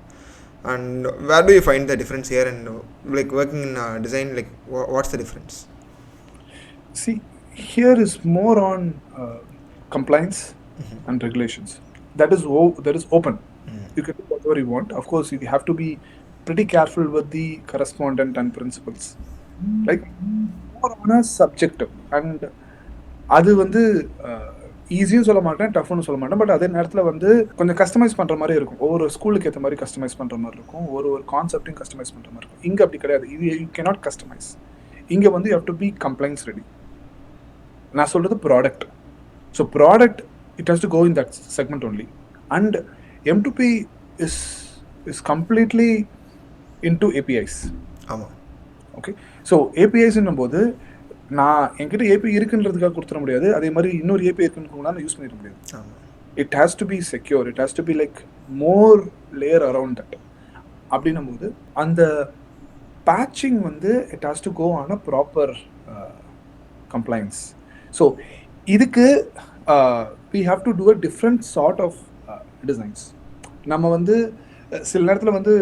and where do you find the difference here, and like working in design, like what's the difference? See, here is more on compliance and regulations. That is open. You can do whatever you want. Of course you have to be pretty careful with the correspondent and principles, like more on a subjective, and அது வந்து ஈஸியும் சொல்ல மாட்டேன், டஃப்னு சொல்ல மாட்டேன். But அதே நேரத்தில் வந்து கொஞ்சம் கஸ்டமைஸ் பண்ணுற மாதிரி இருக்கும். ஒவ்வொரு ஸ்கூலுக்கு ஏற்ற மாதிரி கஸ்டமைஸ் பண்ணுற மாதிரி இருக்கும், ஒரு கான்செப்டையும் கஸ்டமைஸ் பண்ணுற மாதிரி இருக்கும். இங்கே அப்படி கிடையாது. இது யூ கேனாட் கஸ்டமைஸ். இங்கே வந்து you have to be compliance ready. நான் சொல்கிறது product. So product it has to go in that segment only. And M2P is completely into APIs. ஆமாம். ஓகே, ஸோ APIஸ்ன்னும் போது நான் என்கிட்ட ஏபி இருக்குன்றதுக்காக கொடுத்துட முடியாது. அதே மாதிரி இன்னொரு ஏபி இருக்குன்னு நான் யூஸ் பண்ணிட முடியாது. It has to be secure. It has to be like more layer around that. அப்படின்னும் போது அந்த பேட்சிங் வந்து it has to go on a proper compliance. So இதுக்கு we have to do a different sort of designs. நம்ம வந்து சில நேரத்தில் வந்து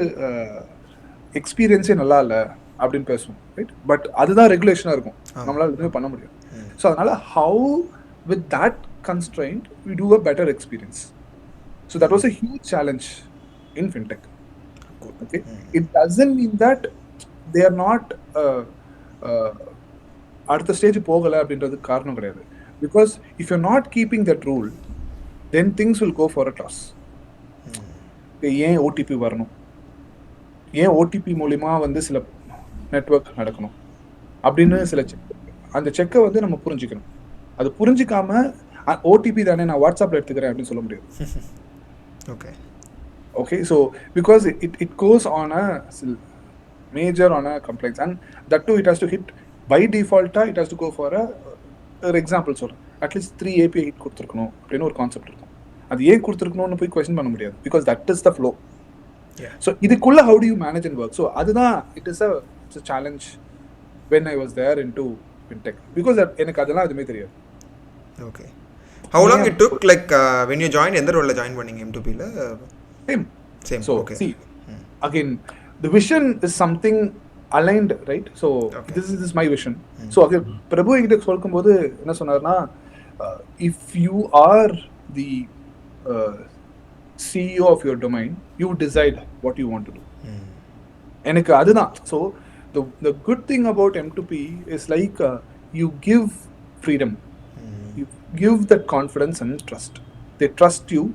எக்ஸ்பீரியன்ஸே நல்லா இல்லை அப்படின்னு பேசுவோம், ரைட்? பட் அதுதான் ரெகுலேஷனாக இருக்கும், நம்மளால் எதுவுமே பண்ண முடியும். ஸோ அதனால் how with that constraint we do a better experience. So that was a huge challenge in fintech. Okay, it doesn't mean that they are not அடுத்த ஸ்டேஜ் போகலை அப்படின்றதுக்கு காரணம் கிடையாது. Because if you not keeping that rule then things will go for a toss. ஏன் OTP வரணும், ஏன் OTP மூலிமா வந்து சில நெட்வொர்க் நடக்கணும் அப்படின்னு சில செக், அந்த செக்கை வந்து நம்ம புரிஞ்சுக்கணும். அது புரிஞ்சிக்காம ஓடிபி தானே நான் வாட்ஸ்அப்பில் எடுத்துக்கிறேன் அப்படின்னு சொல்ல முடியாது. Okay okay, so because it goes on a major on a complaints and that too it has to hit by டிஃபால்ட்டாக it has to go for ஒரு எக்ஸாம்பிள் சொல்கிறேன், அட்லீஸ்ட் 3 API ஹிட் கொடுத்துருக்கணும் அப்படின்னு ஒரு கான்செப்ட் இருக்கும். அது ஏன் கொடுத்துருக்கணும்னு போய் கொஸ்டின் பண்ண முடியாது, because that is the flow. So இதுக்குள்ள how to you manage and work. So அதுதான் it is a challenge when I was there in to fintech, because எனக்கு அதெல்லாம் எதுவுமே தெரியாது. Okay, how long it took, like when you joined, எந்த ரோல்ல join பண்ணீங்க M2P ல? Same. So okay. See, again, the vision is something aligned, right? So okay. this is my vision. So again, பிரபு என்கிட்ட சொல்லும்போது என்ன சொன்னார்னா, if you are the CEO of your domain, you decide what you want to do. எனக்கு அதுதான். So the good thing about M2P is like you give freedom, you give that confidence and trust. They trust you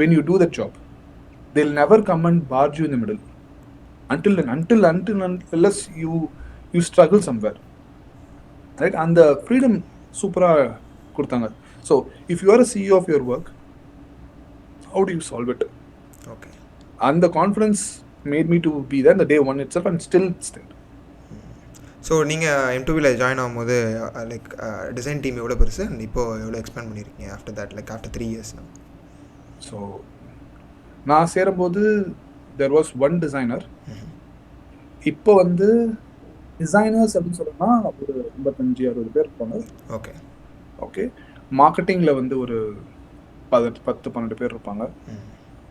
when you do that job. They'll never come and barge you in the middle unless you struggle somewhere, right? And the freedom super கொடுத்தாங்க. So if you are a CEO of your work, how do you solve it? Okay, and the confidence made me to be there in the day one itself and still stayed. So நீங்கள் M2P ல join ஆகும்போது like design team எவ்வளோ பெருசு, இப்போ எவ்வளோ expand பண்ணியிருக்கீங்க after that, like after 3 years? So நான் சேரும்போது there was one designer. இப்போ வந்து டிசைனர்ஸ் அப்படின்னு சொல்லணும்னா ஒரு 55-60 பேர் இருப்பாங்க. ஓகே ஓகே, மார்க்கெட்டிங்கில் வந்து ஒரு 10-12 பேர் இருப்பாங்க,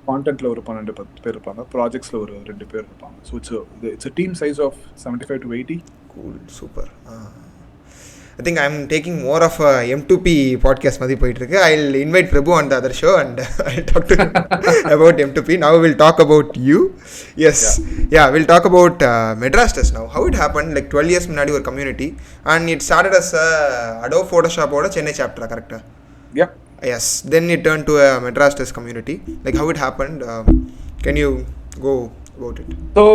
கான்டென்ட்டில் ஒரு 12-10 பேர் இருப்பாங்க, ப்ராஜெக்ட்ஸில் ஒரு 2 பேர் இருப்பாங்க. So it's a team size of 75 to 80. Cool, super. I think I'm taking more of a M2P podcast மாதிரி போயிட்டு இருக்கு. I'll invite Prabhu on the other show and I'll talk to him about M2P. Now we'll talk about you. Yes, yeah, we'll talk about Madrasters now. How it happened, like 12 years முன்னாடி ஒரு community and it started as Adobe Photoshop ஓட Chennai chapter, correct? Yeah. Yes, then it turned to a Madrasters community. Like how it happened, can you go about it? So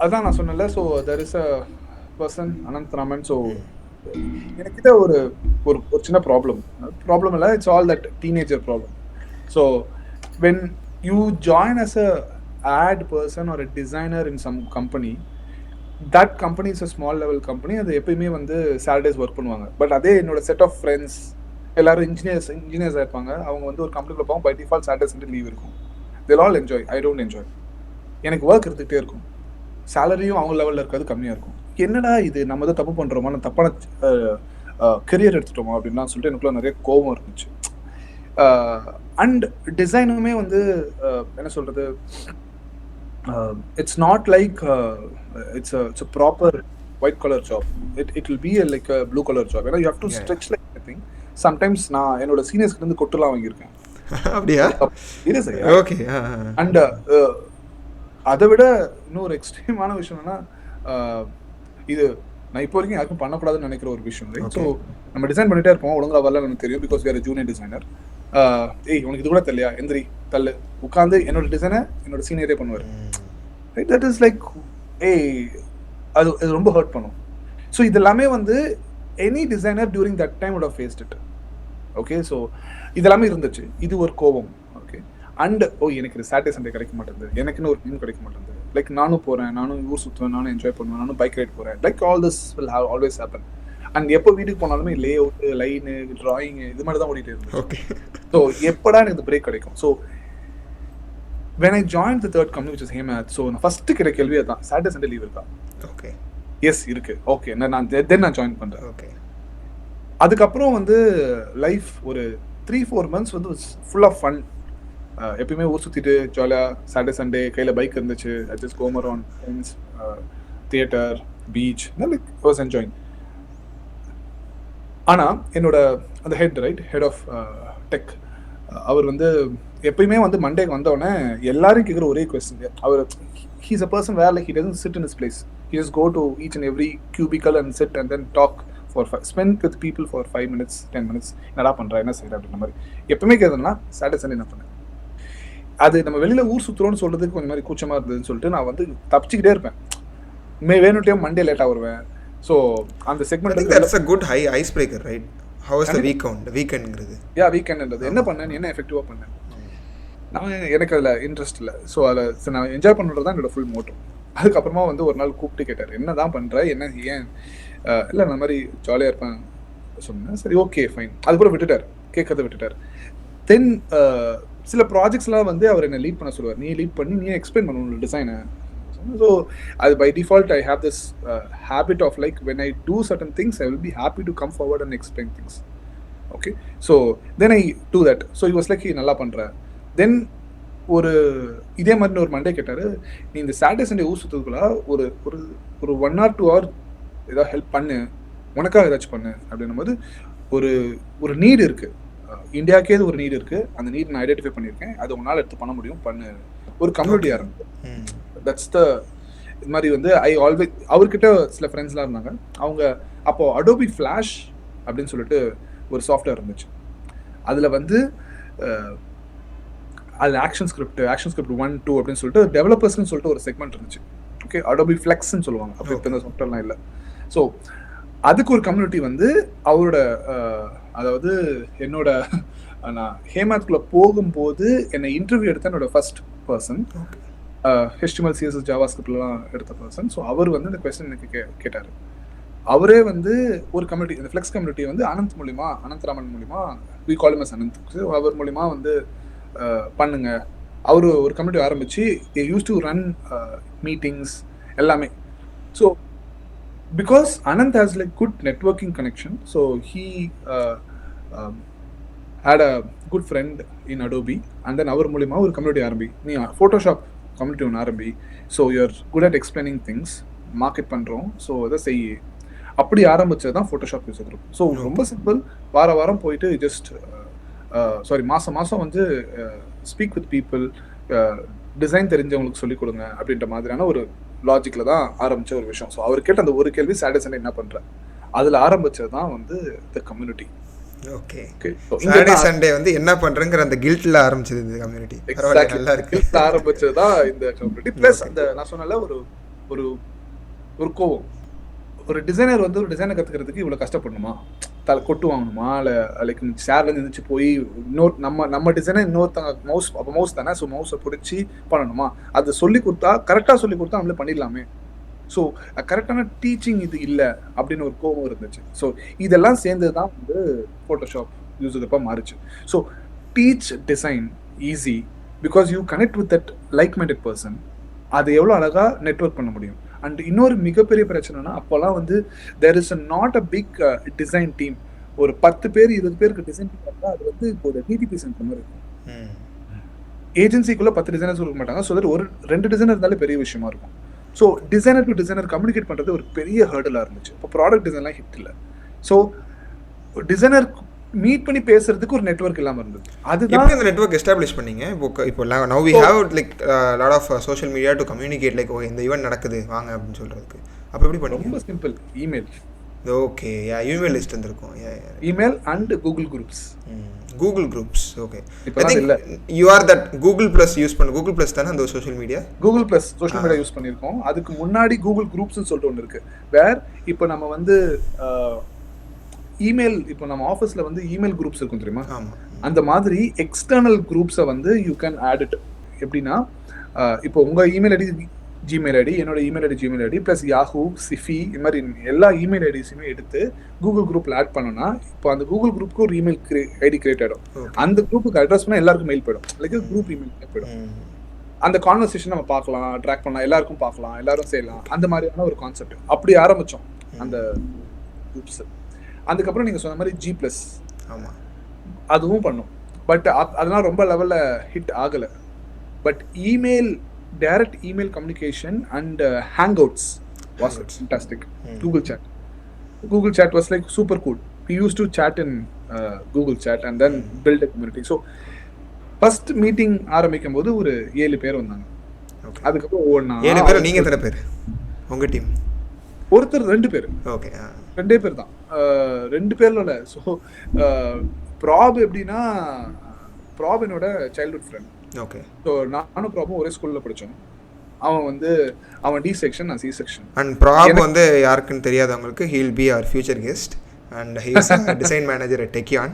அதான் நான் சொன்னல. So there is a person, Anant Raman. So எனக்கிட்ட ஒரு சின்ன problem இல்லை, it's all that teenager problem. So when you join as a ad person or a designer in some company, that company is a small level company. அது எப்பயுமே வந்து Saturdays work பண்ணுவாங்க. But அதே என்னோட செட் ஆஃப் ஃப்ரெண்ட்ஸ் எல்லாரும் engineers இருப்பாங்க. அவங்க வந்து ஒரு கம்பெனிக்குள்ள போவாங்க, பை டிஃபால்ட் சாட்டர்டே லீவ் இருக்கும். they'll all enjoy, I don't enjoy. எனக்கு ஒர்க் இருந்துகிட்டே இருக்கும், சேலரியும் அவங்க லெவலில் இருக்காது, கம்மியாக இருக்கும். என்னடா இது, நம்ம தான் தப்பு பண்ணுறோமா, நான் தப்பான கெரியர் எடுத்துட்டோமா அப்படின்லாம் சொல்லிட்டு எனக்குள்ள நிறைய கோபம் இருந்துச்சு. அண்ட் டிசைனுமே வந்து என்ன சொல்கிறது, it's not like it's proper white colour job. It will be like blue colour job. ஏன்னா you have to stretch like anything. Sometimes நான் என்னோட சீனியர்ஸ்கிட்ட இருந்து கொட்டுலாம் வாங்கியிருக்கேன். அப்படியா? ஓகே. அண்ட் அதை விட இன்னொரு எக்ஸ்ட்ரீமான விஷயம் என்னன்னா, இது நான் இப்போ வரைக்கும் யாருக்கும் பண்ணக்கூடாதுன்னு நினைக்கிற ஒரு விஷயம். ஸோ நம்ம டிசைன் பண்ணிட்டே இருப்போம், ஒழுங்கா வரல எனக்கு தெரியும், பிகாஸ் வேறு ஜூனியர் டிசைனர். உனக்கு இது கூட தெரியலையா, எந்திரி தள்ளு உட்காந்து என்னோட டிசைனை என்னோட சீனியரே பண்ணுவார். ரைட், தட் இஸ் லைக் அது ரொம்ப ஹர்ட் பண்ணும். ஸோ இது எல்லாமே வந்து any designer during that time would have faced it. Okay, so இதெல்லாமே இருந்துச்சு. இது ஒரு கோபம். ஓகே, அண்ட் எனக்கு இது சாட்டர்டே சண்டே கிடைக்க மாட்டேங்குது, எனக்குன்னு ஒரு டீம் கிடைக்க மாட்டேங்குது. லைக் நானும் போகிறேன், நானும் ஊர் சுற்றுவேன், நானும் என்ஜாய் பண்ணுவேன், நானும் பைக் ரைட் போகிறேன். Like all this will have always happen. And எப்போ வீட்டுக்கு போனாலுமே லே அவுட்டு, லைனு, ட்ராயிங்கு இது மாதிரி தான் ஓடிட்டு இருந்தது. ஓகே, ஸோ எப்படா எனக்கு பிரேக் கிடைக்கும். So when I join the third company which is Hemad, so நான் ஃபஸ்ட்டு கிடைக்க கேள்வியே தான், சாட்டர்டே சண்டே லீவ் இருக்கா? ஓகே, எஸ் இருக்கு. ஓகே, நான் ஜாயின் பண்ணுறேன். ஓகே, அதுக்கப்புறம் வந்து லைஃப் ஒரு 3-4 months வந்து ஃபுல் ஆஃப் ஃபன். எப்பயுமே ஊர் சுற்றிட்டு ஜாலியாக சாட்டர்டே சண்டே கையில் பைக் இருந்துச்சு, just go around friends, theatre, beach, like was enjoying. ஆனால் என்னோட அந்த ஹெட் ஆஃப் டெக் அவர் வந்து எப்பயுமே வந்து மண்டேக்கு வந்தோடனே எல்லாரும் கேட்குற ஒரே கொஸ்டின். அவர் he's a person where like he doesn't sit in his place. He just go to each and every cubicle and sit and then talk for spend with people for 5 minutes 10 minutes. என்னடா பண்ற, என்ன செய்யற அப்படின்ற மாதிரி எப்பவுமே கேட்குதுன்னா Saturday Sunday என்ன பண்ணேன். அது நம்ம வெளியில ஊர் சுற்றுறோன்னு சொல்றதுக்கு கொஞ்சம் மாதிரி கூச்சமா இருந்ததுன்னு சொல்லிட்டு நான் வந்து தப்பிச்சுக்கிட்டே இருப்பேன். வேணுட்டே மண்டே லேட்டாக வருவேன். ஸோ அந்த segment that's a good high ice breaker, right? How was the weekendங்கிறது? வீக்கெண்ட்ன்றது என்ன பண்ணேன், என்ன எஃபெக்டிவாக பண்ணேன். நான் எனக்கு அதில் இன்ட்ரெஸ்ட் இல்லை. ஸோ அதில் நான் என்ஜாய் பண்ணுறது தான் என்னோட ஃபுல் மோட்டோ. அதுக்கப்புறமா வந்து ஒரு நாள் கூப்பிட்டு கேட்டார், என்ன தான் பண்ணுற, என்ன ஏன். இல்லை அந்த மாதிரி ஜாலியாக இருப்பேன் சொன்னேன். சரி ஓகே ஃபைன். அதுக்கப்புறம் விட்டுட்டார், கேட்கறத விட்டுட்டார். தென் சில ப்ராஜெக்ட்ஸ்லாம் வந்து அவர் என்னை லீட் பண்ண சொல்லுவார். நீ லீட் பண்ணி நீ எக்ஸ்பிளைன் பண்ண உங்களோட டிசைனை. ஸோ அது by default I have this habit of like when I do certain things I will be happy to come forward and explain things. Okay, so then I do that. So he was like நல்லா பண்ணுற. தென் ஒரு இதே மாதிரி ஒரு Monday கேட்டார், நீ இந்த Saturday Sunday ஊர் சுற்றுக்குள்ள ஒரு ஒரு ஒரு 1 or 2 hour ஏதாவது ஹெல்ப் பண்ணு, உனக்காக ஏதாச்சும் பண்ணு அப்படின்னும் போது ஒரு ஒரு நீடு இருக்குது, இந்தியாவுக்கே ஒரு நீடு இருக்குது. அந்த நீட் நான் ஐடென்டிஃபை பண்ணியிருக்கேன், அது உன்னால் எடுத்து பண்ண முடியும், பண்ணு. ஒரு கம்யூனிட்டி ஆரம்பிச்சு தட்ஸ் த இது மாதிரி வந்து ஐ ஆல்வேஸ் அவர்கிட்ட சில ஃப்ரெண்ட்ஸ்லாம் இருந்தாங்க. அவங்க அப்போது அடோபி ஃப்ளாஷ் அப்படின்னு சொல்லிட்டு ஒரு சாஃப்ட்வேர் இருந்துச்சு. அதில் வந்து அதில் ஆக்ஷன் ஸ்கிரிப்ட் 1 2 அப்படின்னு சொல்லிட்டு டெவலப்பர்ஸ்னு சொல்லிட்டு ஒரு செக்மெண்ட் இருந்துச்சு. ஓகே, அடோபி ஃப்ளெக்ஸ்ன்னு சொல்லுவாங்க. அப்போ இப்போ இந்த சாஃப்ட்வேர்லாம் இல்லை. ஸோ அதுக்கு ஒரு கம்யூனிட்டி வந்து அவரோட அதாவது என்னோட நான் ஹேமாத்குள்ளே போகும்போது என்னை இன்டர்வியூ எடுத்த என்னோட ஃபர்ஸ்ட் பர்சன், HTML CSS ஜாவாஸ்கிரிப்ட்லாம் எடுத்த பர்சன். ஸோ அவர் வந்து இந்த கொஸ்டின் எனக்கு கேட்டார். அவரே வந்து ஒரு கம்யூனிட்டி, இந்த ஃப்ளெக்ஸ் கம்யூனிட்டி வந்து அனந்தராமன் மூலிமா, we call him as Ananth. So அவர் மூலிமா வந்து பண்ணுங்க. அவர் ஒரு கம்யூனிட்டி ஆரம்பிச்சு யூஸ் டு ரன் மீட்டிங்ஸ் எல்லாமே. So because Ananth has like good networking connection, so he had a good friend in Adobe and then அவர் மூலிமா ஒரு கம்யூனிட்டி ஆரம்பி, நீ ஃபோட்டோஷாப் கம்யூனிட்டி ஒன்று ஆரம்பி. So you're good at explaining things, market பண்ணுறோம், so அதை செய். அப்படி ஆரம்பிச்சது தான் ஃபோட்டோஷாப் யூசர் குரூப். ஸோ ரொம்ப சிம்பிள், வாரம் போயிட்டு ஜஸ்ட் மாதம் வந்து ஸ்பீக் வித் பீப்புள், டிசைன் தெரிஞ்சவங்களுக்கு சொல்லிக் கொடுங்க அப்படின்ற மாதிரியான ஒரு லாஜிக்கில் தான் ஆரம்பித்த ஒரு விஷயம். ஸோ அவர் கேட்ட அந்த ஒரு கேள்வி சாட்டர்டே சண்டே என்ன பண்ணுறேன், அதில் ஆரம்பித்தது தான் வந்து the community. Okay, Saturday Sunday வந்து என்ன பண்றேங்கிற அந்த கில்ட்ல ஆரம்பிச்சது இந்த கம்யூனிட்டி. நல்லா இருக்கு, ஆரம்பிச்சது தான் இந்த கம்யூனிட்டி. ப்ளஸ் அந்த நான் சொன்னல ஒரு ஒரு ஒரு கோவம், ஒரு டிசைனர் வந்து ஒரு டிசைனை கற்றுக்கிறதுக்கு இவ்வளோ கஷ்டப்படணுமா, கொட்டு வாங்கணுமா, இல்லை லைக் ஷேர்லேருந்து இருந்துச்சு போய் இன்னொரு நம்ம டிசைனை இன்னொருத்தங்க மவுஸ் தானே, ஸோ மவுஸை பிடிச்சி பண்ணணுமா, அதை சொல்லி கொடுத்தா கரெக்டாக சொல்லி கொடுத்தா நம்மளே பண்ணிடலாமே. ஸோ கரெக்டான டீச்சிங் இது இல்லை அப்படின்னு ஒரு கோபம் இருந்துச்சு. ஸோ இதெல்லாம் சேர்ந்து தான் வந்து ஃபோட்டோஷாப் யூஸுக்கு மாறிச்சு. So teach design easy because you connect with that like minded person. அது எவ்வளோ அழகாக நெட்வொர்க் பண்ண முடியும். அண்ட் இன்னொரு மிகப்பெரிய பிரச்சனைனா அப்போல்லாம் வந்து there is not a big design team. ஒரு 10 பேர் 20 பேருக்கு டிசைன் டீம் பார்த்தா அது வந்து இப்போ ஒரு டிடிபி சென்டர் மாதிரி இருக்கும். ஏஜென்சிக்குள்ளே 10 டிசைனர்ஸ் கொடுக்க மாட்டாங்க. ஸோ தட் ஒரு 2 டிசைனர் இருந்தாலே பெரிய விஷயமா இருக்கும். So designer to designer communicate பண்ணுறது ஒரு பெரிய ஹர்டலாக இருந்துச்சு. இப்போ ப்ராடக்ட் டிசைன்லாம் ஹிட் இல்லை. ஸோ டிசைனர் மீட் பண்ணி பேசுறதுக்கு ஒரு நெட்வொர்க் இல்லாமல் இருந்தது. அதுதான் அந்த நெட்வொர்க் எஸ்டாப்ளிஷ் பண்ணீங்க. இப்போ now we have like lot of social media to communicate like இந்த ஈவென்ட் நடக்குது வாங்க அப்படின்னு சொல்கிறதுக்கு. அப்போ எப்படி பண்ணீங்க? ரொம்ப simple, email. Okay, email list இருந்திருக்கும். Email and Google groups. Google groups. Okay, I think you are that Google plus use பண்ண. கூகுள் ப்ளஸ் தானே அந்த social media? Google plus social media use பண்ணியிருக்கோம். அதுக்கு முன்னாடி கூகுள் குரூப்ஸ்னு சொல்லிட்டு ஒன்று இருக்குது. வேர் இப்போ நம்ம வந்து இமெயில், இப்போ நம்ம ஆஃபீஸில் வந்து இமெயில் குரூப்ஸ் இருக்கும் தெரியுமா, அந்த மாதிரி எக்ஸ்டர்னல் குரூப்ஸை வந்து யூ கேன் ஆட் இட். எப்படின்னா இப்போ உங்கள் இமெயில் ஐடி ஜிமெயில் ஐடி, என்னோட email ID Gmail ID plus Yahoo, Sify, இது மாதிரி எல்லா இமெயில் ஐடிஸுமே எடுத்து கூகுள் குரூப்பில் ஆட் பண்ணோன்னா இப்போ அந்த கூகுள் குரூப்புக்கு ஒரு இமெயில் ஐடி கிரியேட் ஆகிடும். அந்த குரூப்புக்கு அட்ரஸ் பண்ணால் எல்லாருக்கும் மெயில் போயிடும், லைக் குரூப் இமெயில் போயிடும். அந்த கான்வர்சேஷன் நம்ம பார்க்கலாம், ட்ராக் பண்ணலாம், எல்லாருக்கும் பார்க்கலாம், எல்லாரும் செய்யலாம். அந்த மாதிரியான ஒரு கான்செப்ட் அப்படி ஆரம்பித்தோம் அந்த குரூப்ஸ். அதுக்கப்புறம் நீங்கள் சொன்ன மாதிரி G+, ஆமாம், அதுவும் பண்ணோம். பட் அதெல்லாம் ரொம்ப லெவலில் ஹிட் ஆகலை. But email, direct email communication and hangouts was fantastic. Google chat was like super cool. We used to chat in Google chat and then build a community. So first meeting ஆரம்பிக்கும் போது ஒரு 7 பேர் வந்தாங்க. அதுக்கப்புறம் ஒவ்வொன்றா 7 பேர். நீங்கள் எத்தனை பேர் உங்கள் டீம்? ஒருத்தர் 2 பேர். ஓகே, 2 பேர் தான். 2 பேர்ல இல்லை. ஸோ ப்ராப் எப்படின்னா, ப்ராப் என்னோட சைல்ட்ஹுட் ஃப்ரெண்ட். ஓகே. ஸோ நானும் ப்ராபும் ஒரே ஸ்கூலில் படித்தோம். அவன் டி செக்ஷன், நான் சி செக்ஷன். அண்ட் ப்ராப் வந்து யாருக்குன்னு தெரியாதவங்களுக்கு he'll be our future guest and he is design manager at Tekion.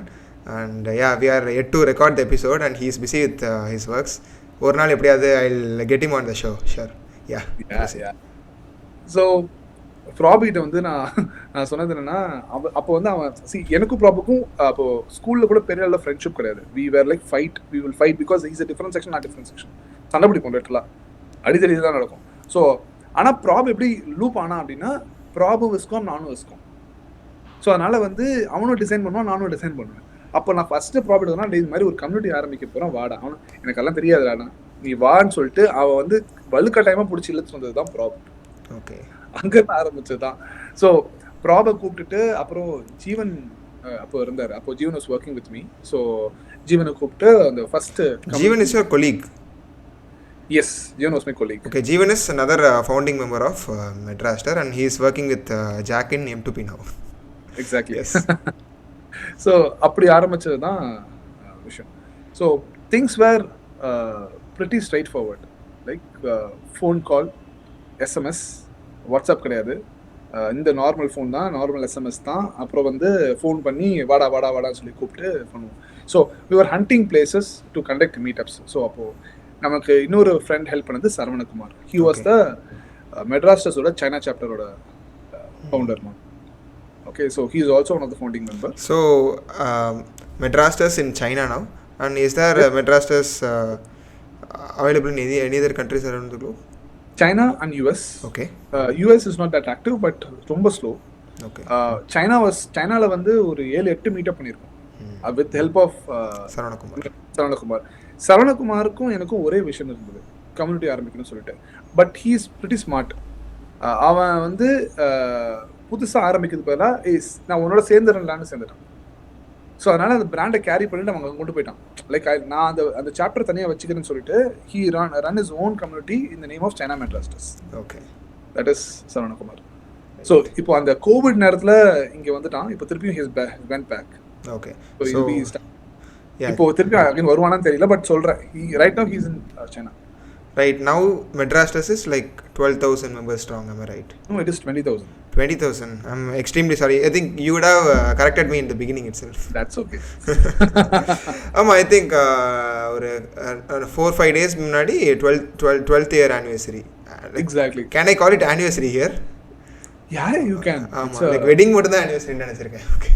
And we are yet to record the episode and he is busy with his works. ஒரு நாள் எப்படியாவது I'll get him on the show. Sure. Yeah. So ப்ராபிட்ட வந்து நான் சொன்னது என்னன்னா, அப்போ வந்து அவன் எனக்கும் ப்ராபுக்கும் அப்போ ஸ்கூல்ல கூட பெரிய அளவில் ஃப்ரெண்ட்ஷிப் கிடையாது. we will fight because he is a different section, not different section. சண்டை பிடிப்போம், லிட்டரலா அடிதடி தான் நடக்கும். ஸோ ஆனால் ப்ராப் எப்படி லூப் ஆனா அப்படின்னா, ப்ராபும் விஸ்காம் நானும் விஸ்காம். ஸோ அதனால வந்து அவனும் டிசைன் பண்ணுவான், நானும் டிசைன் பண்ணுவேன். அப்போ நான் ஃபர்ஸ்ட் ப்ராபிட் தான் இது மாதிரி ஒரு கம்யூனிட்டி ஆரம்பிக்க போகிறோம், வாடா. அவன் எனக்கெல்லாம் தெரியாதுடா, நீ வான்னு சொல்லிட்டு அவன் வந்து வலுக்கட்டாயமாக பிடிச்சி இழுத்து வந்தது தான் ப்ராப். ஓகே, அங்கேருந்து ஆரம்பிச்சது தான். ஸோ ப்ராபை கூப்பிட்டுட்டு அப்புறம் ஜீவன் அப்போ இருந்தார். அப்போ Jeevan was working with me. So ஜீவனை கூப்பிட்டு அந்த first. Jeevan is your colleague? Yes, Jeevan was my colleague. Okay, Jeevan is another founding member of Madrasters and he is working with Jack in M2P now. Exactly. Yes. So அப்படி ஆரம்பிச்சது தான் விஷயம். So things were pretty straightforward. Like phone call, SMS, WhatsApp கிடையாது. இந்த normal phone தான், normal SMS தான். அப்புறம் வந்து ஃபோன் பண்ணி வாடான்னு சொல்லி கூப்பிட்டு பண்ணுவோம். So we were hunting places to conduct meetups. So அப்போது நமக்கு இன்னொரு ஃப்ரெண்ட் ஹெல்ப் பண்ணது சரவணகுமார். ஹி வாஸ் த மெட்ராஸ்டர்ஸோட சைனா சாப்டரோட founder ma'am. Okay, so he is also one of the founding member. So Madrasters in China now, and is there Madrasters available in any other countries around the globe? China and US. Okay. US is not that active, but ரொம்ப slow. Okay. Chinaல வந்து ஒரு 7-8 meetup பண்ணியிருக்கோம் with help of சரவணகுமாருக்கும் எனக்கும் ஒரே விஷயம் இருந்தது, community ஆரம்பிக்கணும்னு சொல்லிட்டு. But he is pretty smart. அவன் வந்து புதுசாக ஆரம்பிக்கிறது பதிலாக நான் உன்னோட சேர்ந்துட்டான். ஸோ அதனால் அந்த பிராண்டை கேரி பண்ணிட்டு அவங்க கொண்டு போயிட்டான். லைக் நான் அந்த சாப்டர் தனியாக வச்சுக்கிறேன்னு சொல்லிட்டு he run is own community in the name of China Madrasters. Okay, that is Saravanakumar. So இப்போ அந்த கோவிட் நேரத்தில் இங்கே வந்துட்டான். இப்போ திருப்பியும் ஹிஸ் வென்ட் பேக். ஓகே, இப்போ திருப்பி அகைன் வருவானான்னு தெரியல, பட் சொல்றேன் right now he is in China. Right now Madrasters is like 12,000 members strong, am I right? No, it is 20,000. 20,000. I'm extremely sorry. I think you would have corrected me in the beginning itself. That's okay. I think ஒரு 4-5 days முன்னாடி 12th year anniversary. Exactly. Can I call it anniversary here? Yeah, you can. It's like wedding மட்டும் தான் anniversary ன்னு நினைச்சிருக்கேன். Okay.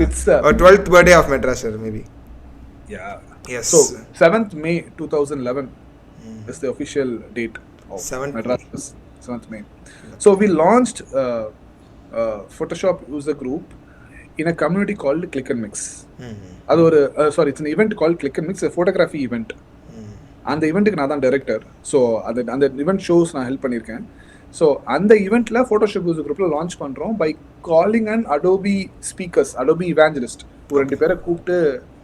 It's or 12th birthday of Madrasters maybe. Yeah. Yes. So 7th May 2011 is the official date of 7th Madrasters. 7th May. So we launched Photoshop user group in a community called Click and Mix. அது ஒரு it's an event called Click and Mix, a photography event. அந்த ஈவெண்ட்டுக்கு நான் தான் director. So அந்த event shows நான் help பண்ணியிருக்கேன். So அந்த ஈவெண்ட்டில் ஃபோட்டோஷாப் யூசர் குரூப்பில் லான்ச் பண்ணுறோம் by calling and Adobe speakers, Adobe evangelist ஒரு 2 பேரை கூப்பிட்டு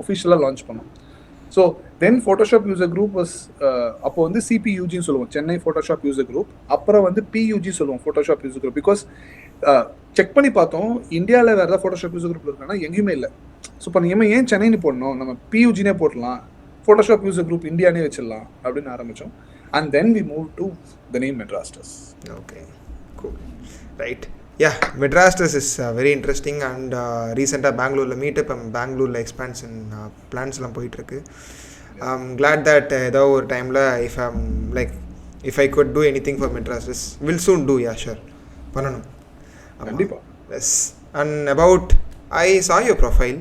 ஒஃபிஷியலாக லான்ச் பண்ணோம். So then Photoshop user group was அப்போ வந்து சிபியூஜின்னு சொல்லுவோம், சென்னை ஃபோட்டோஷாப் யூசர் குரூப். அப்புறம் வந்து பியூஜி சொல்லுவோம், Photoshop user group. Because check பண்ணி பார்த்தோம், இந்தியாவில் வேறு ஏதாவது ஃபோட்டோஷாப் யூசர் குரூப் இருக்கான்னா எங்கேயுமே இல்லை. ஸோ இப்போ நம்ம ஏன் சென்னைன்னு போடணும், நம்ம பியூஜினே போடலாம், ஃபோட்டோஷாப் யூசர் குரூப் இந்தியானே வச்சிடலாம் அப்படின்னு ஆரம்பித்தோம். And then we moved to the name Madrasters. Okay, cool. Right. Yeah, Madrasters is very interesting and recent Bangalore meetup and Bangalore expansion plans எல்லாம் போயிட்டு இருக்கு. I'm glad that ஏதோ ஒரு டைம்ல if I could do anything for Madrasters, will soon do. Yeah, sure. பண்ணணும். கண்டிப்பா. Yes. And about I saw your profile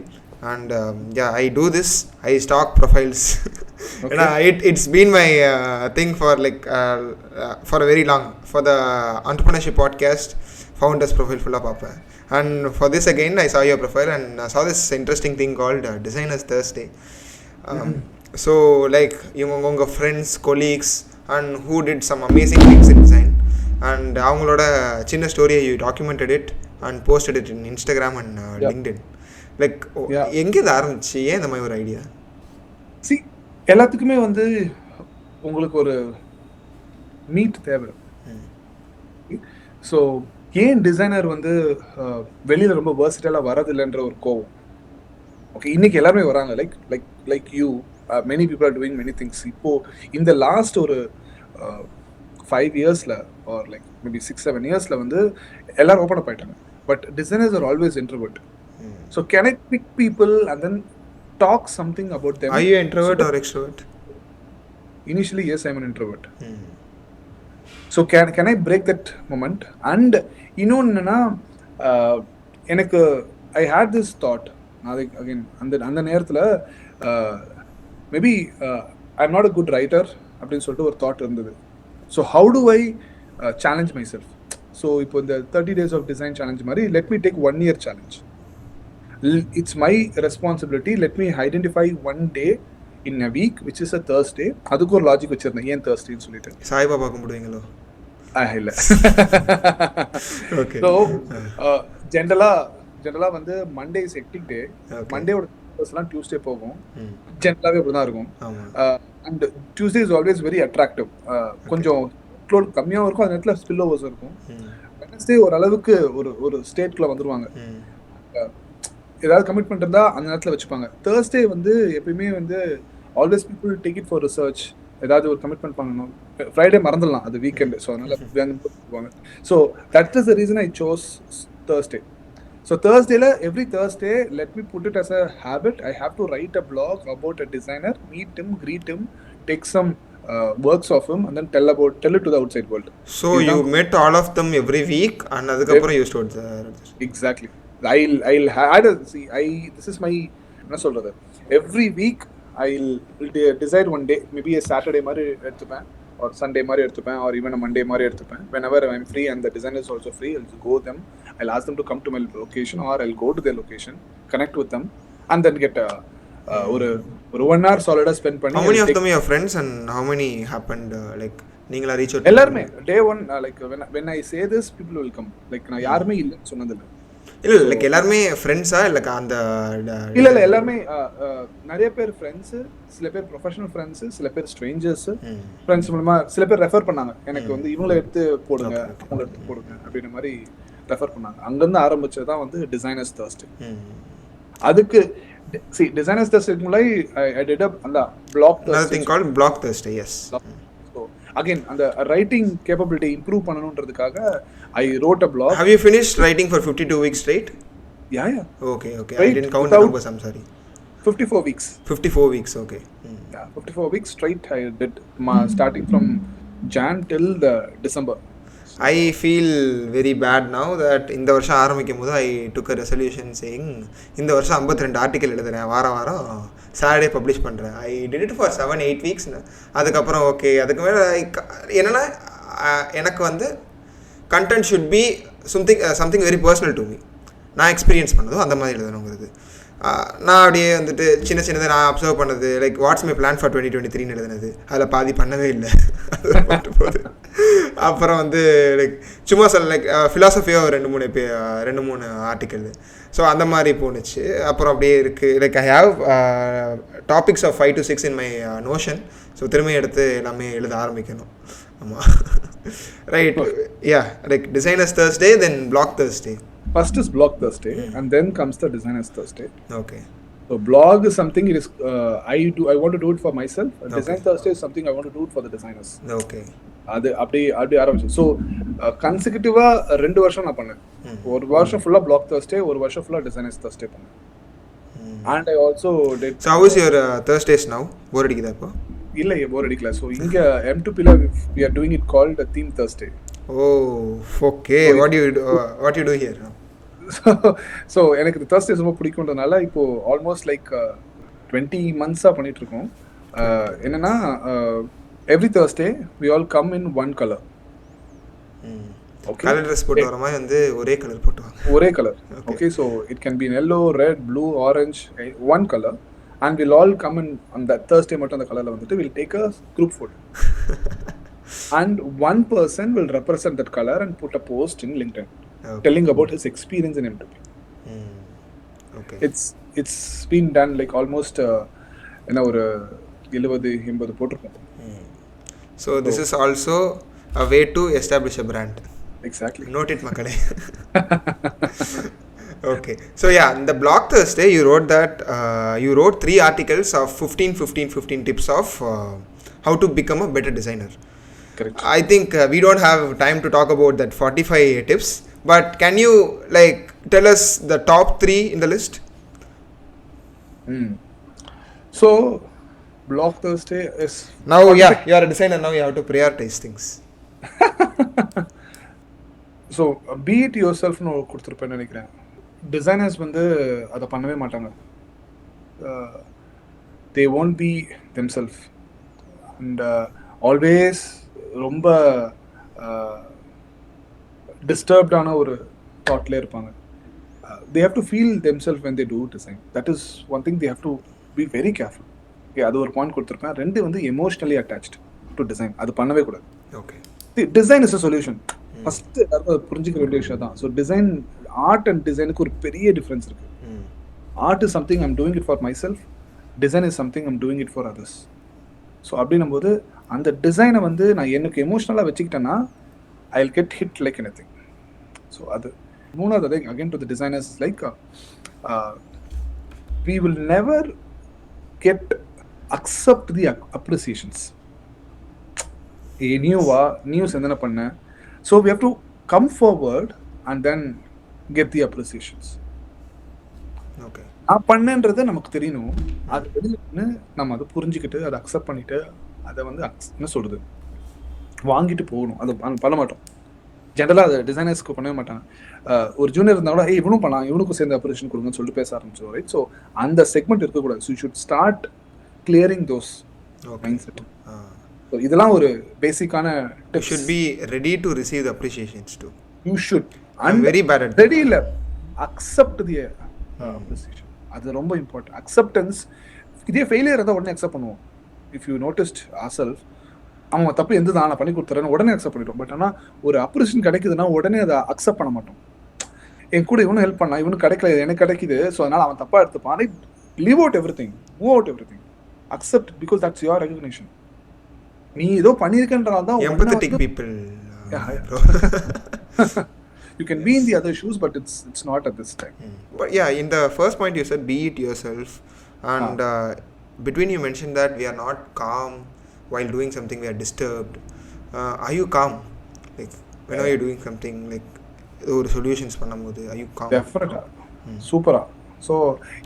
and I do this, I stalk profiles. Okay. It's been my thing for for a very long, for the entrepreneurship podcast founders profile full up, and for this again I saw your profile and I saw this interesting thing called Designers Thursday. So your friends, colleagues and who did some amazing things in design, and avangaloda chinna story you documented it and posted it in Instagram and LinkedIn. எங்கே இது ஆரம்பிச்சு, ஏன் இந்த மாதிரி ஒரு idea? C எல்லாத்துக்குமே வந்து உங்களுக்கு ஒரு மீட் தேவை. ஸோ ஏன் டிசைனர் வந்து வெளியில் ரொம்ப வேர்சிட்டலாக வரதில்லைன்ற ஒரு கோவம். ஓகே, இன்னைக்கு எல்லாருமே வராங்க. Like you many people are doing many things. இப்போ இந்த லாஸ்ட் ஒரு 5 இயர்ஸில் ஆர் லைக் மேபி 6-7 இயர்ஸில் வந்து எல்லாரும் ஓப்பன் அப் ஆயிட்டாங்க. But designers are always introvert. So can I pick people and then talk something about them? Are you introvert or extrovert? Initially, yes, I'm an introvert. So can I break that moment? And இன்னொன்னா எனக்கு I had this thought. Again, அந்த நேரத்தில் maybe I'm not a good writer அப்படின்னு சொல்லிட்டு ஒரு thought இருந்தது. So how do I challenge myself? So இப்போ இந்த 30 days of design challenge மாதிரி let me take 1 year challenge. It's my responsibility. Let me identify one day in a week which is a Thursday. அதுக்கு ஒரு logic வச்சிருந்தேன். ஏன் Thursdayன்னு சொல்லிட்டு. சாய்பாபா கும்பிடுவீங்களோ? இல்ல. So ஜென்ரலா வந்து மண்டே இஸ் ஹெக்டிக் டே. மண்டேவோட எல்லாம் டியூஸ்டே போகும். ஜென்ரலாவே அப்படிதான் இருக்கும். And Tuesday is always very attractive. கொஞ்சம் க்ளோட் கம்மியாகவும் இருக்கும், அந்த நேரத்தில் ஸ்பில் ஓவர்ஸ் இருக்கும். வெட்னஸ்டே ஒரு அளவுக்கு ஒரு ஸ்டேட்குள்ள வந்துருவாங்க. ஏதாவது கமிட்மெண்ட் இருந்தால் அந்த நேரத்தில் வச்சுப்பாங்க. தேர்ஸ்டே வந்து எப்பயுமே வந்து always people take it for research. ஏதாவது ஒரு கமிட்மெண்ட் பண்ணணும். ஃப்ரைடே மறந்துடலாம், அது வீக்கெண்டு. ஸோ அதனால so that is the reason I chose Thursday. So தேர்ஸ்டேல every Thursday let me put it as a habit. I have to write a blog about a designer, meet him, greet him, take some works of him and then tell it to the outside world. So you met all of them every week and adukapra you stood there. Exactly. I'll had a see this is my என்ன சொல்றது, every week I'll decide one day, maybe a Saturday மாதிரி எடுத்துப்பேன் or Sunday மாதிரி எடுத்துப்பேன் or even a Monday மாதிரி எடுத்துப்பேன். Whenever I'm free and the designer is also free, I'll go them. I'll ask them to come to my location or I'll go to their location, connect with them and then get ஒரு 1 hour solid spend பண்ணி. How many of them are your friends and how many happened like நீங்களா reach out? எல்லாருமே day one like when I say this people will come. Like நான் யாருமே இல்லன்னு சொன்னது இல்ல. இல்ல லைக் எல்லாருமே ஃப்ரெண்ட்ஸா இல்ல அந்த இல்ல எல்லாருமே நிறைய பேர் ஃப்ரெண்ட்ஸ், சில பேர் ப்ரொஃபஷனல் ஃப்ரெண்ட்ஸ், சில பேர் ஸ்ட்ரேஞ்சர்ஸ். ஃப்ரெண்ட்ஸ் மூலமா சில பேர் ரெஃபர் பண்ணாங்க. எனக்கு வந்து இவங்களை எடுத்து போடுங்க, அவங்க எடுத்து போடுங்க அப்படின்ற மாதிரி ரெஃபர் பண்ணாங்க. அங்கிருந்து ஆரம்பிச்சதான் வந்து டிசைனர்ஸ் தேர்ஸ்டே. அதுக்கு see designers thursday முன்னாடி I did up அந்த block thursday, another thing called block thursday. Yes. So again அந்த writing capability improve பண்ணனும்ன்றதுக்காக I wrote a blog. Have you finished writing for 52 weeks straight? Yeah. Okay. I didn't count the numbers, I'm sorry. 54 weeks. 54 weeks, okay. Yeah, 54 weeks straight I did starting from Jan till the December. I feel very bad now that இந்த வருஷம் ஆரம்பிக்கும் போது I took a resolution saying இந்த வருஷம் 52 article எழுதுறேன், வாரம் Saturday publish பண்ணுறேன். I did it for 7-8 weeks. அதுக்கப்புறம் ஓகே, அதுக்கு மேலே என்னென்னா எனக்கு வந்து content should be something very personal to me. நான் எக்ஸ்பீரியன்ஸ் பண்ணதோ அந்த மாதிரி எழுதணுங்கிறது. நான் அப்படியே வந்துட்டு சின்னதாக நான் அப்சர்வ் பண்ணது like what's my plan for 2023 எழுதுனது அதில் பாதி பண்ணவே இல்லை. அது போகுது. அப்புறம் வந்து லைக் சும்மா சொல்ல லைக் ஃபிலாசபியாக 2-3 ஆர்டிக்கல். ஸோ அந்த மாதிரி போணுச்சு. அப்புறம் அப்படியே இருக்குது like I have topics of 5 to 6 in my Notion. ஸோ திரும்ப எடுத்து எல்லாமே எழுத ஆரம்பிக்கணும். ஆமாம், right. Yeah, like designers Thursday, then blog Thursday. First is Blog Thursday, and then comes the Designers Thursday. Okay. So blog is something it is I want to do it for myself. Okay. Design Thursday is something I want to do it for the designers. Okay. அது அப்படியே ஆரம்பிச்சு. So கன்சிக்யூட்டிவா 2 வருஷம் நான் பண்ணேன். ஒரு வருஷம் ஃபுல்லா Blog Thursday, ஒரு வருஷம் ஃபுல்லா Designers Thursday பண்ணேன். And I also did. So how is your Thursdays now? போர் அடிக்குதா இப்போ? இல்ல, போர் அடிக்கல. ஸோ இங்க M2P ல we are doing it called a theme Thursday. Oh, okay. So what you do here? So எனக்கு Thursdays ரொம்ப பிடிக்கும்ன்றதுனால இப்போ ஆல்மோஸ்ட் லைக் 20 months பண்ணிட்டு இருக்கோம். என்னன்னா every Thursday we all come in one color. Okay. Colour dress போட்டு வர மாதிரி வந்து ஒரே கலர் போட்டுவாங்க. ஒரே colour. Okay, so it can be yellow, red, blue, orange, one color, and we'll all come in on that Thursday மட்டும் அந்த கலர்ல வந்துட்டு we'll take a group photo. And one person will represent that color and put a post in LinkedIn. Okay. Telling about his experience in M2P. Okay. It's been done like almost ஏன்னா ஒரு 70-80 போட்டிருக்கோம். So this is also a way to establish a brand. Exactly. Note it, மக்களே. Okay, so yeah, in the blog Thursday you wrote that you wrote 3 articles of 15 tips of how to become a better designer. Correct. I think we don't have time to talk about that 45 tips, but can you like tell us the top 3 in the list? So blog Thursday is Now yeah, you are a designer, now you have to prioritize things. So be it your செல்ஃப்னு கொடுத்துருப்பேன்னு நினைக்கிறேன். Designers வந்து அதை பண்ணவே மாட்டாங்க. They won't be them self and always ரொம்ப டிஸ்டர்ப்டான ஒரு தாட்லேயே இருப்பாங்க. They have to feel them self when they do design. That is one thing they have to be very careful. Okay, அது ஒரு பாயிண்ட் கொடுத்துருப்பேன். 2 வந்து எமோஷ்னலி அட்டாச்ட் டு டிசைன். அது பண்ணவே கூடாது. Okay, design is a solution. First எல்லாருக்கும் புரிஞ்சுக்க வேண்டிய விஷயம் தான். ஸோ டிசைன், ஆர்ட் அண்ட் டிசைனுக்கு ஒரு பெரிய டிஃப்ரென்ஸ் இருக்கு. Art is something I'm doing it for my self, design is something I'm doing it for others. So அப்படின்னும் போது அந்த டிசைனை வந்து நான் எனக்கு எமோஷ்னலாக வச்சுக்கிட்டேன்னா I will get hit like anything. So அது 3வது again to the designers like we will never get accept the appreciations. News என்ன பண்ண, so we have to come forward and then get the appreciations. okay, நான் பண்ணேன்றது நமக்கு தெரியணும். அது வெளியில நம்ம அதை புரிஞ்சுக்கிட்டு அதை அக்செப்ட் பண்ணிட்டு அதை வந்து என்ன சொல்றது வாங்கிட்டு போகணும். அது பண்ண மாட்டோம். ஜென்ரலாக அதை டிசைனர்ஸ்க்கு பண்ணவே மாட்டாங்க. ஒரு ஜூனியர் இருந்தால் கூட இவனும் பண்ணலாம், இவனுக்கும் சேர்ந்து அப்ரிஷியேஷன் கொடுங்கன்னு சொல்லிட்டு பேச ஆரம்பிச்சோம். ரைட், ஸோ அந்த செக்மெண்ட் இருக்கக்கூடாது. So you should start clearing those mind set. So இதெல்லாம் ஒரு பேசிக்கான you should be ready to receive the appreciations too. You should. I'm very bad at ready இல்ல, accept the appreciation. அது ரொம்ப important. Acceptance. இதே failure இருந்தால் உடனே accept பண்ணுவோம். இஃப் யூ நோட்டிஸ்ட் ourselves, அவன் தப்பு எந்த நான் பண்ணி கொடுத்துறேன்னு உடனே அக்செப்ட் பண்ணிட்டோம். பட் ஆனால் ஒரு அப்ரிஷியேஷன் கிடைக்குதுன்னா உடனே அதை அக்செப்ட் பண்ண மாட்டோம். என் கூட இவனும் ஹெல்ப் பண்ணா, இவனுக்கு கிடைக்கல, எனக்கு கிடைக்குது, ஸோ அதனால் அவன் தப்பாக எடுத்துப்பான். Leave out everything, move out everything, accept because that's your recognition. நீ ஏதோ பண்ணியிருக்கன்றனால தான் empathetic people. You can be in the other shoes, but it's not at this time. But yeah, in the first point you said be it yourself, and between you mentioned that we are not calm while doing something, we are disturbed. Are you calm like when are you doing something like ஒரு solutions பண்ணும்போது are you calm? Definitely. சூப்பரா. So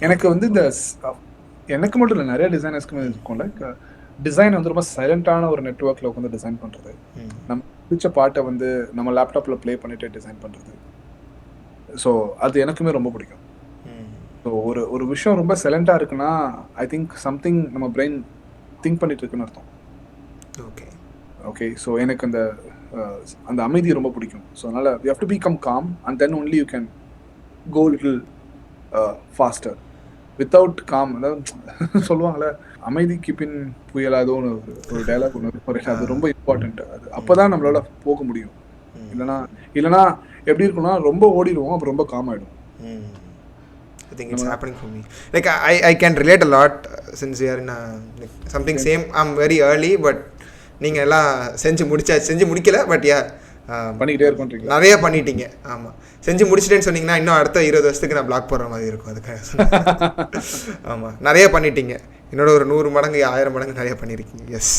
எனக்கு வந்து இந்த எனக்கு மட்டும் இல்லை, நிறைய டிசைனர்ஸ்க்குமே இருக்கும். லைக் டிசைன் வந்து ரொம்ப சைலண்டான ஒரு நெட்ஒர்க்கில் உட்காந்து டிசைன் பண்ணுறது, நம்ம பிடிச்ச பாட்டை வந்து நம்ம லேப்டாப்பில் ப்ளே பண்ணிட்டு டிசைன் பண்ணுறது. ஸோ அது எனக்குமே ரொம்ப பிடிக்கும். ஸோ ஒரு விஷயம் ரொம்ப சைலண்டாக இருக்குன்னா ஐ திங்க் சம்திங் நம்ம பிரெயின் திங்க் பண்ணிட்டு இருக்குன்னு அர்த்தம். ஓகே ஓகே, ஸோ எனக்கு அந்த அமைதி ரொம்ப பிடிக்கும். ஸோ அதனால் you have to become calm and then only you can go little faster. Without calm, அதாவது சொல்லுவாங்களே அமைதிக்கு பின் புயலாதோன்னு ஒரு டைலாக் ஒன்று, அது ரொம்ப இம்பார்ட்டன்ட். அது அப்போதான் நம்மளால போக முடியும். இல்லைனா எப்படி இருக்கும்னா ரொம்ப ஓடிடுவோம், அப்புறம் ரொம்ப காம் ஆகிடும். I think it's happening for me. Like I can relate a lot since we are in a, like, something same. I'm very early, but நீங்கள் எல்லாம் செஞ்சு முடிக்கல, பட் யா பண்ணிக்கிட்டே இருக்கோம். நிறைய பண்ணிட்டீங்க. ஆமாம், செஞ்சு முடிச்சிட்டேன்னு சொன்னீங்கன்னா இன்னும் அடுத்த 20 வருஷத்துக்கு நான் பிளாக் போடுற மாதிரி இருக்கும். அதுக்காக ஆமாம், நிறைய பண்ணிட்டீங்க. என்னோட ஒரு 100 மடங்கு 1000 மடங்கு நிறைய பண்ணியிருக்கீங்க. எஸ்.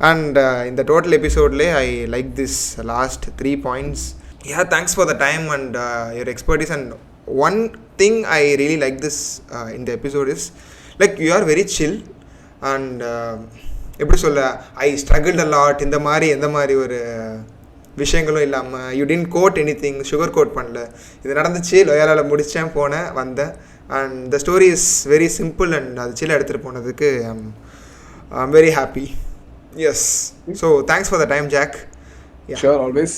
அண்ட் இந்த டோட்டல் எபிசோட்லேயே I like this last 3 points. Yeah, thanks for the time and your expertise. And one thing I really like this in the episode is like you are very chill and எப்படி சொல்ல, ஐ struggled a lot, இந்த மாதிரி எந்த மாதிரி ஒரு விஷயங்களும் இல்லாமல் you didn't code anything, sugarcoat பண்ணல. இது நடந்துச்சு, லோயாலாவில் முடித்தேன், போனேன், வந்தேன். And the story is very simple and அது சில எடுத்துகிட்டு போனதுக்கு I'm very happy. Yes. So thanks for the time, Jack. Sure, always.